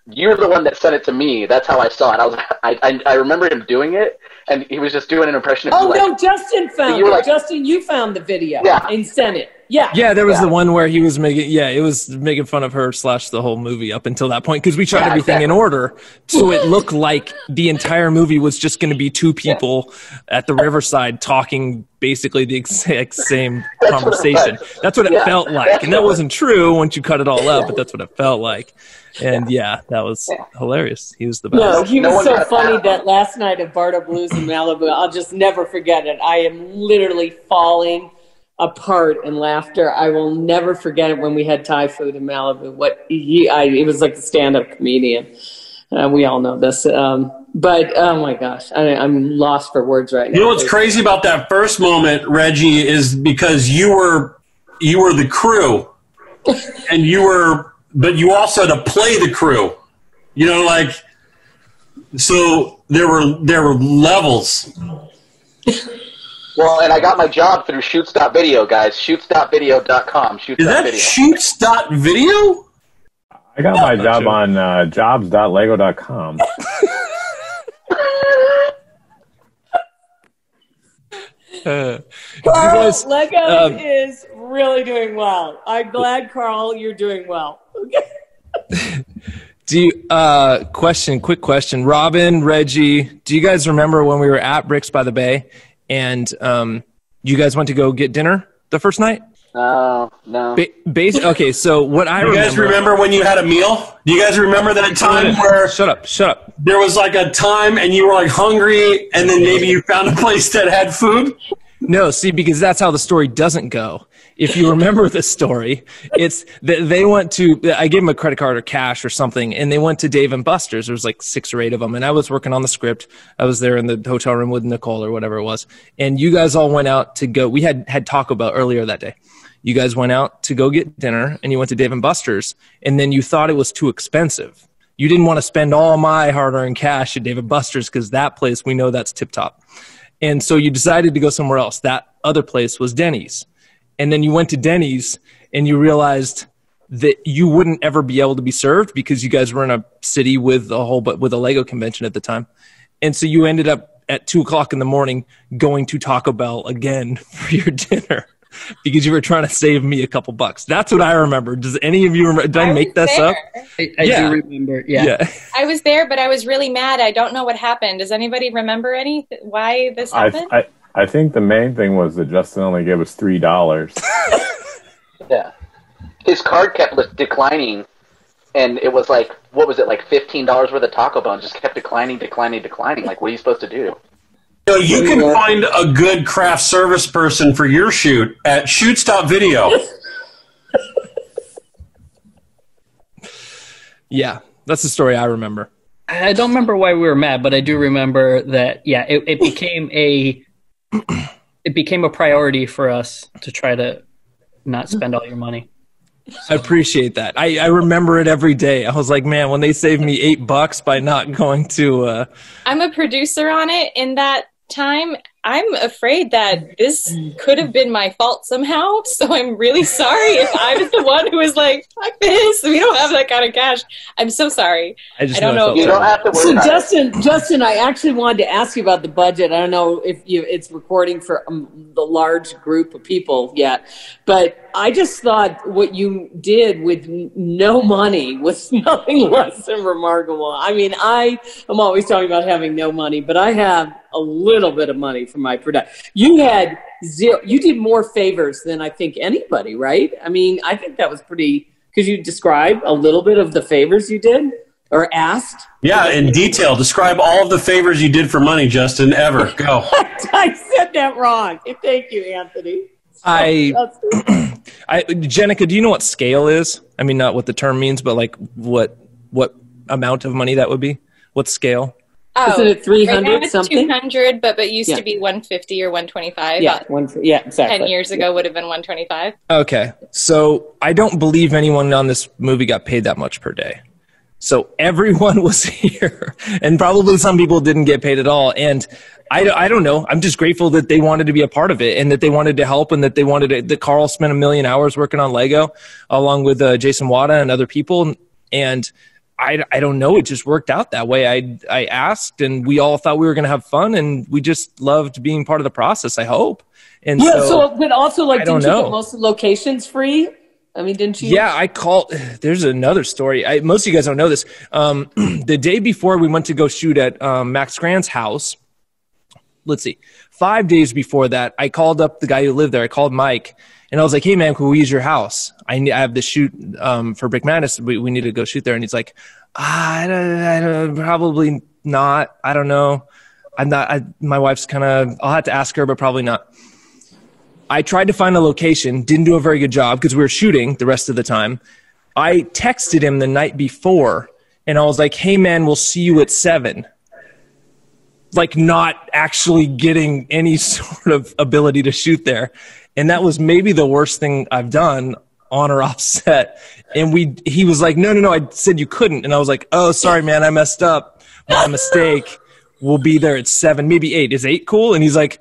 D: You're the one that sent it to me. That's how I saw it. I remember him doing it, and he was just doing an impression of you.
B: No, Justin found it. Justin, you found the video and sent it.
A: Yeah, there was the one where he was making fun of her / the whole movie up until that point because we tried everything in order so it looked like the entire movie was just going to be two people at the riverside talking basically the exact same conversation. That's what it felt like, and that wasn't true once you cut it all up, but that's what it felt like. And that was hilarious. He was the best.
B: No, he was so funny that last night at Bardo Blues in Malibu, I'll just never forget it. I am literally falling apart in laughter. I will never forget it when we had Thai food in Malibu. He was like a stand-up comedian. We all know this. But, oh my gosh, I'm lost for words right now.
C: You know what's crazy about that first moment, Reggie, is because you were the crew, and but you also had to play the crew. You know, like, so there were levels.
D: Well, and I got my job through Shoots.video, guys. Shoots.video.com.
C: Is that Shoots.video?
H: I got my job on jobs.lego.com.
B: Carl, Lego is really doing well. I'm glad, Carl, you're doing well.
A: Do you, quick question. Robin, Reggie, do you guys remember when we were at Brix by the Bay and you guys went to go get dinner the first night?
D: No.
A: Okay, so what I remember...
C: You guys remember when you had a meal? Do you guys remember that time where...
A: Shut up.
C: There was like a time and you were like hungry and then maybe you found a place that had food?
A: No, see, because that's how the story doesn't go. If you remember the story, it's that they went to, I gave them a credit card or cash or something, and they went to Dave & Buster's. There was like 6 or 8 of them, and I was working on the script. I was there in the hotel room with Nicole or whatever it was, and you guys all went out to go. We had Taco Bell earlier that day. You guys went out to go get dinner, and you went to Dave & Buster's, and then you thought it was too expensive. You didn't want to spend all my hard-earned cash at Dave & Buster's because that place, we know that's tip-top. And so you decided to go somewhere else. That other place was Denny's. And then you went to Denny's and you realized that you wouldn't ever be able to be served because you guys were in a city with a Lego convention at the time. And so you ended up at 2:00 in the morning going to Taco Bell again for your dinner because you were trying to save me a couple bucks. That's what I remember. Does any of you remember? Did I make this up?
F: I do remember. Yeah.
G: I was there, but I was really mad. I don't know what happened. Does anybody remember why this happened?
H: I think the main thing was that Justin only gave us $3.
D: Yeah. His card kept declining, and it was like, what was it, like $15 worth of Taco Bell, and just kept declining. Like, what are you supposed to do?
C: So you can find a good craft service person for your shoot at Shoots.video.
A: Yeah, that's the story I remember.
F: I don't remember why we were mad, but I do remember that, yeah, it became a priority for us to try to not spend all your money.
A: I appreciate that. I remember it every day. I was like, man, when they saved me $8 by not going to...
G: I'm a producer on it in that time. I'm afraid that this could have been my fault somehow, so I'm really sorry if I was the one who was like, fuck this, we don't have that kind of cash. I'm so sorry. I don't know.
D: You don't have to worry about
B: it. Justin, I actually wanted to ask you about the budget. I don't know if it's recording for the large group of people yet, but I just thought what you did with no money was nothing less than remarkable. I mean, I'm always talking about having no money, but I have a little bit of money for my production. You had zero. You did more favors than I think anybody, right? I mean, I think that was pretty. Could you describe a little bit of the favors you did or asked?
C: Yeah, in detail. Describe all of the favors you did for money, Justin, ever. Go.
B: I said that wrong. Thank you, Anthony.
A: Jenica, do you know what scale is? I mean, not what the term means, but like what amount of money that would be? What scale?
B: Oh, isn't it 300 something?
G: 200, but it used to be 150 or 125.
B: Yeah, exactly.
G: 10 years ago would have been 125.
A: Okay, so I don't believe anyone on this movie got paid that much per day. So everyone was here, and probably some people didn't get paid at all. And I don't know. I'm just grateful that they wanted to be a part of it and that they wanted to help and that they wanted to, that Carl spent 1 million hours working on Lego along with Jason Wada and other people. And I don't know. It just worked out that way. I asked, and we all thought we were going to have fun, and we just loved being part of the process, I hope. And
B: but also, like, didn't you get most of the locations free? I mean, didn't you?
A: Yeah, I called. There's another story. Most of you guys don't know this. The day before we went to go shoot at Max Grant's house, let's see, 5 days before that, I called up the guy who lived there. I called Mike, and I was like, hey, man, can we use your house? I have the shoot for Brick Madness. We need to go shoot there. And he's like, I don't, probably not. I don't know. I'm not. My wife's kind of, I'll have to ask her, but probably not. I tried to find a location, didn't do a very good job because we were shooting the rest of the time. I texted him the night before, and I was like, hey, man, we'll see you at 7. Like, not actually getting any sort of ability to shoot there. And that was maybe the worst thing I've done on or off set. And he was like, no, I said you couldn't. And I was like, oh, sorry, man, I messed up. My mistake. We'll be there at 7, maybe 8. Is 8 cool? And he's like,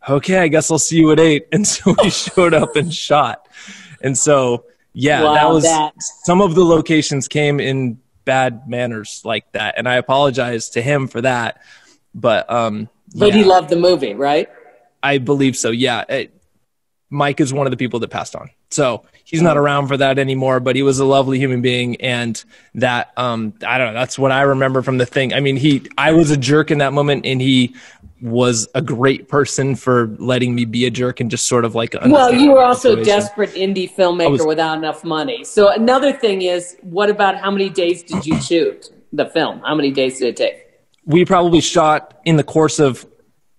A: okay, I guess I'll see you at 8. And so we showed up and shot. And so, yeah, some of the locations came in bad manners like that. And I apologize to him for that. But
B: he loved the movie, right?
A: I believe so. Yeah. Mike is one of the people that passed on. So he's not around for that anymore, but he was a lovely human being. And that, I don't know, that's what I remember from the thing. I mean, I was a jerk in that moment, and he was a great person for letting me be a jerk and just sort of like,
B: well, you were also a desperate indie filmmaker without enough money. So another thing is, what about how many days did you shoot the film? How many days did it take?
A: We probably shot in the course of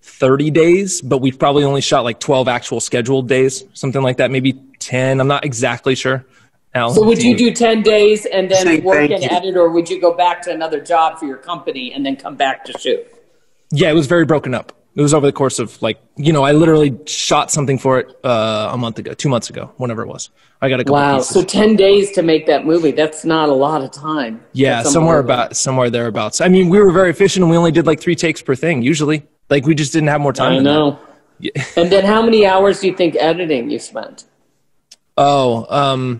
A: 30 days, but we've probably only shot like 12 actual scheduled days, something like that, maybe 10. I'm not exactly sure. Alan,
B: so would you do 10 days and then work and edit, or would you go back to another job for your company and then come back to shoot?
A: Yeah, it was very broken up. It was over the course of I literally shot something for it a month ago, 2 months ago, whenever it was. I got a couple pieces.
B: So 10 days to make that movie, that's not a lot of time.
A: Yeah, somewhere thereabouts. I mean, we were very efficient, and we only did like 3 takes per thing usually. Like, we just didn't have more time.
B: I know. Yeah. And then how many hours do you think editing you spent?
A: I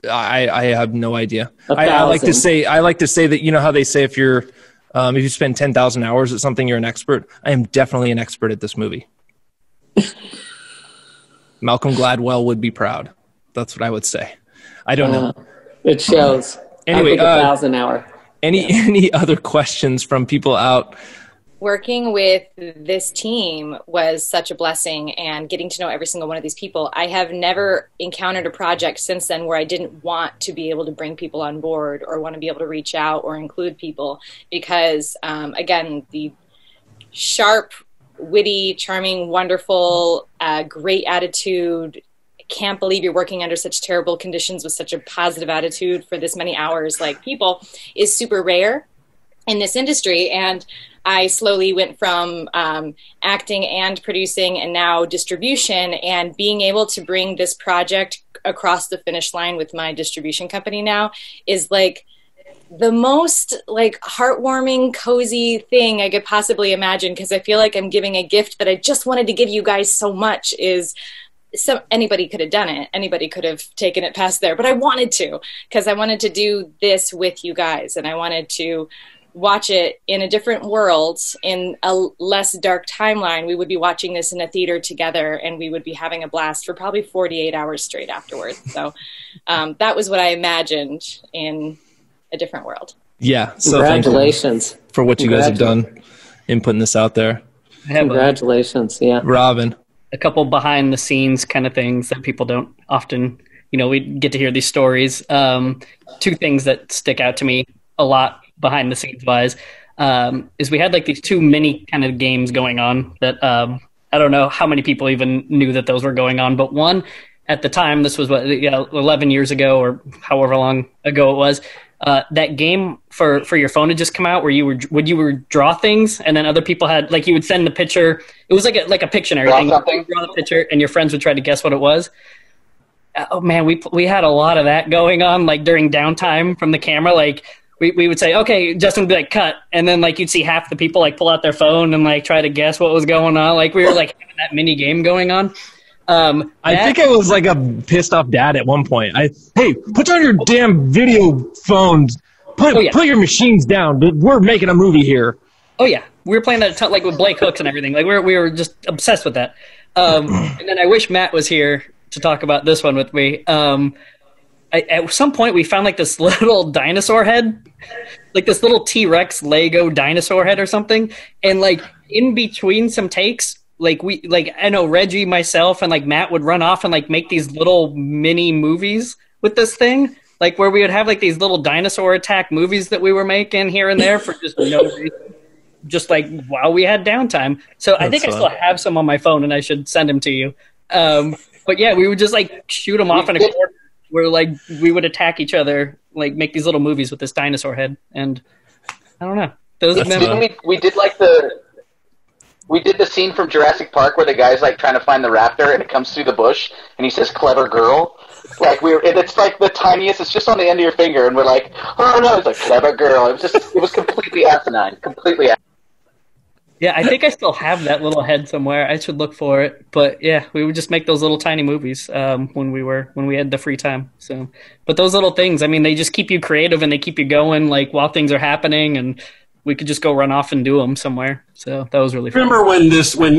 A: have no idea. I like to say that, you know how they say if you spend 10,000 hours at something, you're an expert. I am definitely an expert at this movie. Malcolm Gladwell would be proud. That's what I would say. I don't know.
B: It shows.
A: Anyway,
B: 1,000 hour.
A: Any other questions from people out?
G: Working with this team was such a blessing, and getting to know every single one of these people. I have never encountered a project since then where I didn't want to be able to bring people on board or want to be able to reach out or include people, because, again, the sharp, witty, charming, wonderful, great attitude, can't believe you're working under such terrible conditions with such a positive attitude for this many hours, like, people, is super rare in this industry. And I slowly went from acting and producing and now distribution, and being able to bring this project across the finish line with my distribution company now is like the most like heartwarming, cozy thing I could possibly imagine, because I feel like I'm giving a gift that I just wanted to give you guys so much. Anybody could have done it. Anybody could have taken it past there, but I wanted to, because I wanted to do this with you guys, and I wanted to watch it in a different world, in a less dark timeline. We would be watching this in a theater together, and we would be having a blast for probably 48 hours straight afterwards. So that was what I imagined in a different world.
A: Yeah. So
B: congratulations
A: for what you guys have done in putting this out there.
B: Congratulations. Yeah.
A: Robin.
F: A couple behind the scenes kind of things that people don't often, we get to hear these stories. 2 things that stick out to me a lot behind the scenes wise, is we had like these 2 mini kind of games going on that I don't know how many people even knew that those were going on, but one at the time, this was 11 years ago or however long ago it was, that game for your phone had just come out where you would draw things, and then other people had, like, you would send the picture. It was like a Pictionary thing. You draw the picture and your friends would try to guess what it was. Oh man, we had a lot of that going on, like during downtime from the camera. Like we would say, okay, Justin would be like, cut. And then like you'd see half the people like pull out their phone and like try to guess what was going on. Like we were like having that mini game going on.
A: I think I was like a pissed off dad at one point. Hey, put down your damn video phones. Put your machines down. We're making a movie here.
F: Oh yeah, we were playing that like with Blake Hooks and everything. Like we were just obsessed with that. And then I wish Matt was here to talk about this one with me. At some point we found like this little dinosaur head, like this little T-Rex Lego dinosaur head or something, and like in between some takes, I know Reggie, myself, and like Matt would run off and like make these little mini movies with this thing, like where we would have like these little dinosaur attack movies that we were making here and there for just no reason, just like while we had downtime. So I think I still have some on my phone, and I should send them to you. But yeah, we would just like shoot them off in a corner where like we would attack each other, like make these little movies with this dinosaur head. And I don't know.
D: We did the scene from Jurassic Park where the guy's like trying to find the raptor and it comes through the bush and he says "clever girl." Like it's like the tiniest. It's just on the end of your finger, and we're like, "Oh no!" It's like "clever girl." It was completely asinine. Completely asinine.
F: Yeah, I think I still have that little head somewhere. I should look for it. But yeah, we would just make those little tiny movies when we had the free time. So, but those little things, I mean, they just keep you creative and they keep you going like while things are happening, and we could just go run off and do them somewhere. So that was really fun.
C: Remember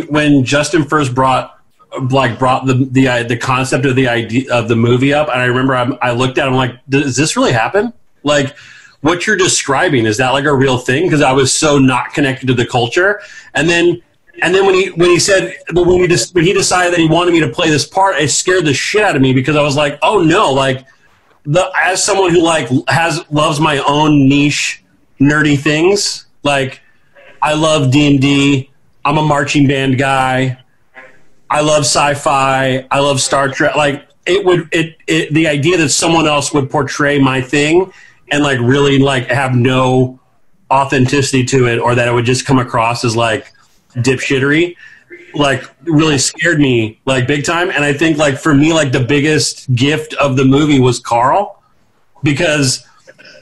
C: when Justin first brought the concept of the idea of the movie up, and I remember I looked at him like, does this really happen? Like, what you're describing, is that like a real thing? Because I was so not connected to the culture. And then when he said, when he decided that he wanted me to play this part, it scared the shit out of me, because I was like, oh no, like as someone who like loves my own niche nerdy things, like I love D&D, I'm a marching band guy, I love sci-fi, I love Star Trek. Like the idea that someone else would portray my thing and like really like have no authenticity to it, or that it would just come across as like dipshittery, like really scared me like big time. And I think like for me, like the biggest gift of the movie was Carl, because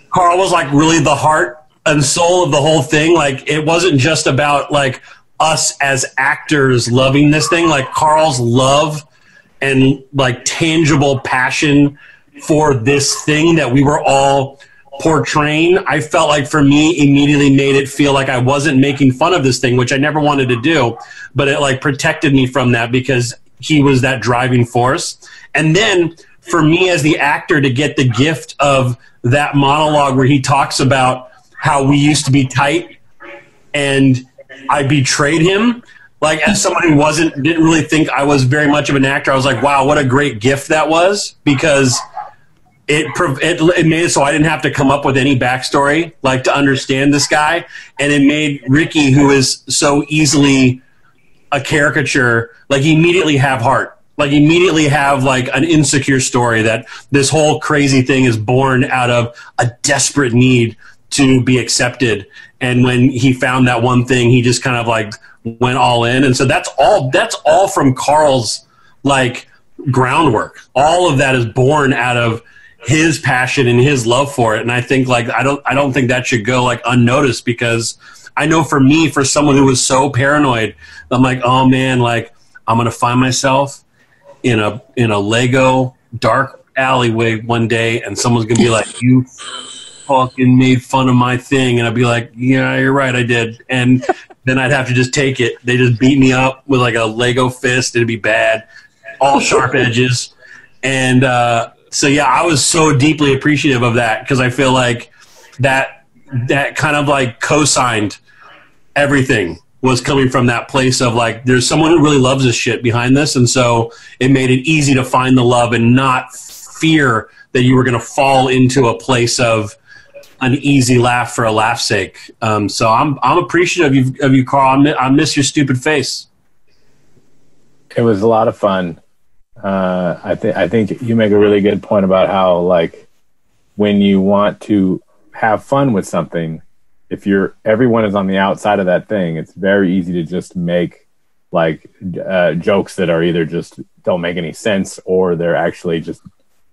C: Carl was like really the heart and soul of the whole thing. Like it wasn't just about like us as actors loving this thing. Like Carl's love and like tangible passion for this thing that we were all portraying, I felt like for me immediately made it feel like I wasn't making fun of this thing, which I never wanted to do, but it like protected me from that because he was that driving force. And then for me as the actor to get the gift of that monologue where he talks about how we used to be tight and I betrayed him, like as someone who didn't really think I was very much of an actor, I was like, wow, what a great gift that was, because it made it so I didn't have to come up with any backstory, like to understand this guy. And it made Ricky, who is so easily a caricature, like immediately have heart, like immediately have like an insecure story that this whole crazy thing is born out of a desperate need to be accepted. And when he found that one thing, he just kind of like went all in. And so that's all from Carl's like groundwork. All of that is born out of his passion and his love for it. And I think like I don't think that should go like unnoticed, because I know for me, for someone who was so paranoid, I'm like, oh man, like I'm gonna find myself in a Lego dark alleyway one day, and someone's gonna be like, you fucking made fun of my thing, and I'd be like, yeah, you're right, I did. And then I'd have to just take it. They just beat me up with like a Lego fist. It'd be bad, all sharp edges. And so yeah, I was so deeply appreciative of that, because I feel like that kind of like co-signed everything was coming from that place of like, there's someone who really loves this shit behind this. And so it made it easy to find the love and not fear that you were going to fall into a place of an easy laugh for a laugh's sake. So I'm appreciative of you, Carl. I miss your stupid face.
H: It was a lot of fun. I think you make a really good point about how, like, when you want to have fun with something, if everyone is on the outside of that thing, it's very easy to just make like jokes that are either just don't make any sense, or they're actually just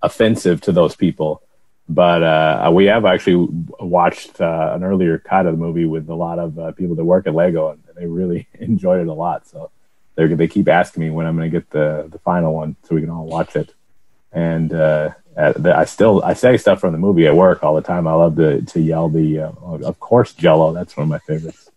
H: offensive to those people. But we have actually watched an earlier cut of the movie with a lot of people that work at Lego, and they really enjoyed it a lot. So they keep asking me when I'm going to get the final one so we can all watch it. And I say stuff from the movie at work all the time. I love to yell of course, Jell-O. That's one of my favorites.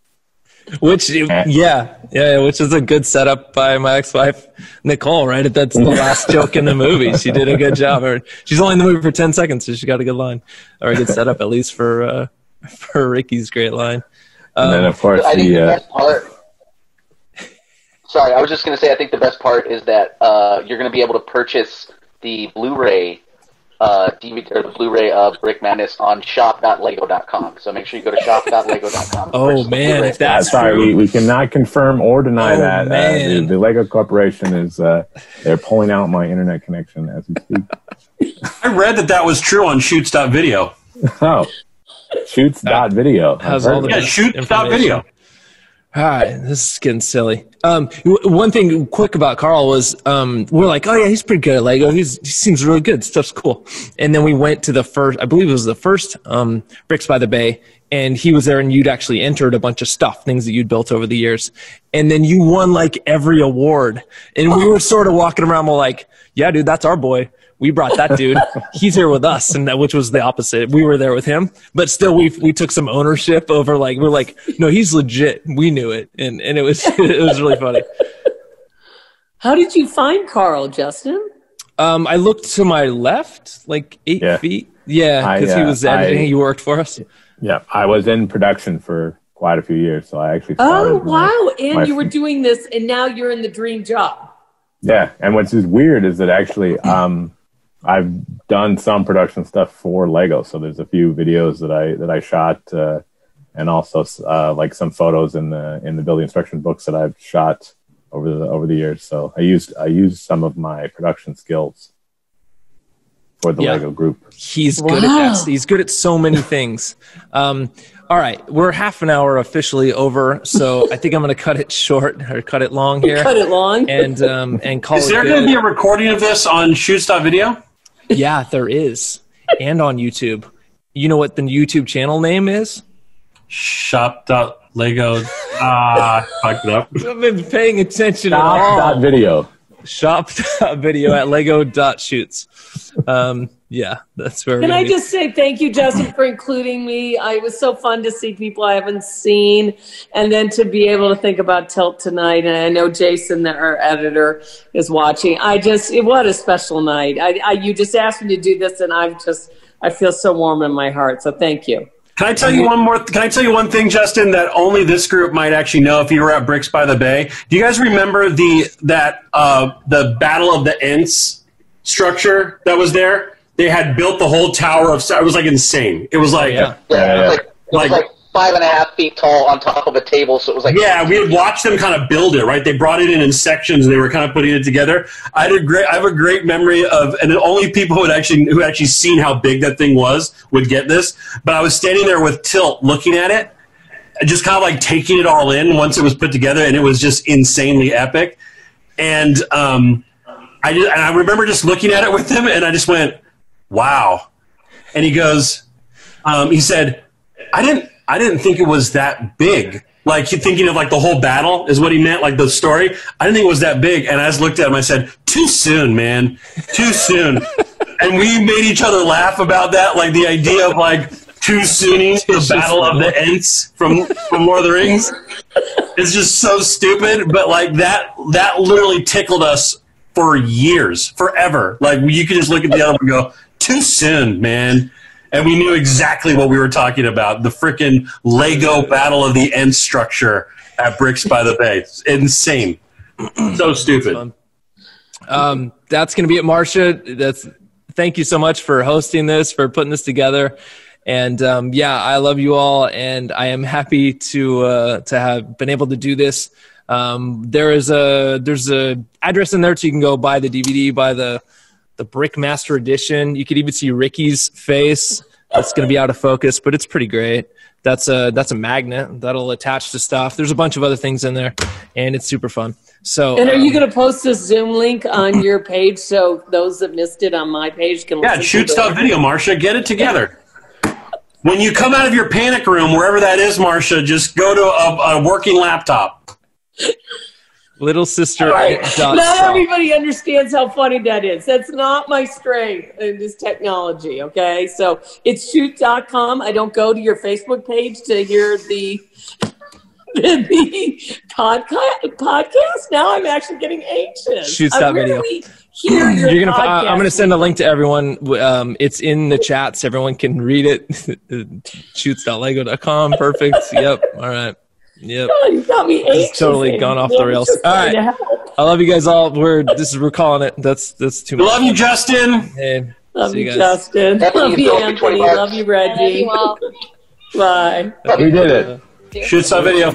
A: Which is a good setup by my ex-wife, Nicole, right? That's the last joke in the movie. She did a good job. She's only in the movie for 10 seconds, so she got a good line, or a good setup, at least for Ricky's great line.
H: And then, of course,
D: I think the best part... Sorry, I was just going to say, I think the best part is that you're going to be able to purchase the Blu-ray DVD or the Blu-ray of Brick Madness on shop.lego.com. So make sure you go to shop.lego.com.
A: Oh man, if that's
H: sorry, we cannot confirm or deny that. The Lego Corporation is they're pulling out my internet connection as we speak.
C: I read that was true on shoots.video.
H: Oh, shoots.video.
A: Has all the
C: shoots.video.
A: All right, this is getting silly. One thing quick about Carl was we're like, oh yeah, he's pretty good at Lego. He seems really good. Stuff's cool. And then we went to the first, I believe it was the first Brix by the Bay, and he was there, and you'd actually entered a bunch of stuff, things that you'd built over the years. And then you won like every award. And we were sort of walking around, we're like, yeah, dude, that's our boy. We brought that dude. He's here with us, and which was the opposite. We were there with him, but still, we took some ownership over. Like we're like, no, he's legit. We knew it, and it was really funny.
B: How did you find Carl, Justin?
A: I looked to my left, like 8 feet. Yeah, because he was editing. He worked for us.
H: Yeah, I was in production for quite a few years, so I actually started.
B: Oh wow! And you were doing this, and now you're in the dream job.
H: Yeah, and what's just weird is that actually, I've done some production stuff for Lego. So there's a few videos that I shot, and also like some photos in the building instruction books that I've shot over the years. So I used some of my production skills for the Lego group.
A: He's good at that. He's good at so many things. All right, we're half an hour officially over, so I think I'm going to cut it short or cut it long here.
B: Cut it long,
A: and call it.
C: Is there going to be a recording of this on Shoots.video?
A: Yeah, there is, and on YouTube. You know what the YouTube channel name is?
C: Shop.lego. Fucked it up.
A: I've been paying attention. Shop.video. Shop.video at lego.shoots. Yeah, that's where.
B: Can I just say thank you, Justin, for including me? It was so fun to see people I haven't seen, and then to be able to think about Tilt tonight. And I know Jason, our editor, is watching. What a special night. You just asked me to do this, and I feel so warm in my heart. So thank you.
C: Can I tell you one thing, Justin, that only this group might actually know if you were at Brix by the Bay? Do you guys remember the Battle of the Ents structure that was there? They had built the whole tower of. It was like insane. It was like
D: it was like 5.5 feet tall on top of a table. So it was like
C: we had watched them kind of build it. Right, they brought it in sections. And they were kind of putting it together. I have a great memory of, and only people who had actually seen how big that thing was would get this. But I was standing there with Tilt, looking at it, just kind of like taking it all in once it was put together, and it was just insanely epic. And I remember just looking at it with him, and I just went, wow. And he goes, he said, I didn't think it was that big. Like, thinking of like the whole battle is what he meant, like the story. I didn't think it was that big. And I just looked at him, I said, too soon, man. Too soon. And we made each other laugh about that, like the idea of like too sooning the Battle of the Ents from Lord of the Rings. It's just so stupid, but like that literally tickled us for years, forever. Like, you could just look at the other one and go, too soon, man. And we knew exactly what we were talking about. The freaking Lego Battle of the Ents structure at Brix by the Bay. It's insane. So stupid.
A: That's going to be it, Marcia. Thank you so much for hosting this, for putting this together. And I love you all, and I am happy to have been able to do this. There's a address in there so you can go buy the DVD, buy the Brick Master Edition. You could even see Ricky's face. It's going to be out of focus, but it's pretty great. That's a magnet that'll attach to stuff. There's a bunch of other things in there, and it's super fun. So,
B: and are you going to post this Zoom link on your page so those that missed it on my page can listen?
C: Yeah, Shoots.video, Marcia. Get it together. When you come out of your panic room, wherever that is, Marcia, just go to a working laptop.
A: Little sister.
B: Right. Not everybody understands how funny that is. That's not my strength in this technology, okay? So it's shoot.com. I don't go to your Facebook page to hear the podcast. Now I'm actually getting anxious.
A: Shoots.video. I'm going to send a link to everyone. It's in the chat so everyone can read it. Shoots.lego.com. Perfect. Yep. All right. Yep.
B: God, you got me anxious.
A: It's totally gone off the rails. All right. I love you guys all. We're calling it. That's too much.
C: Love you, Justin.
A: Hey.
B: Love you, Justin. Love you, Anthony. Love you, Reggie. Bye.
H: We did it.
C: Shoots.video.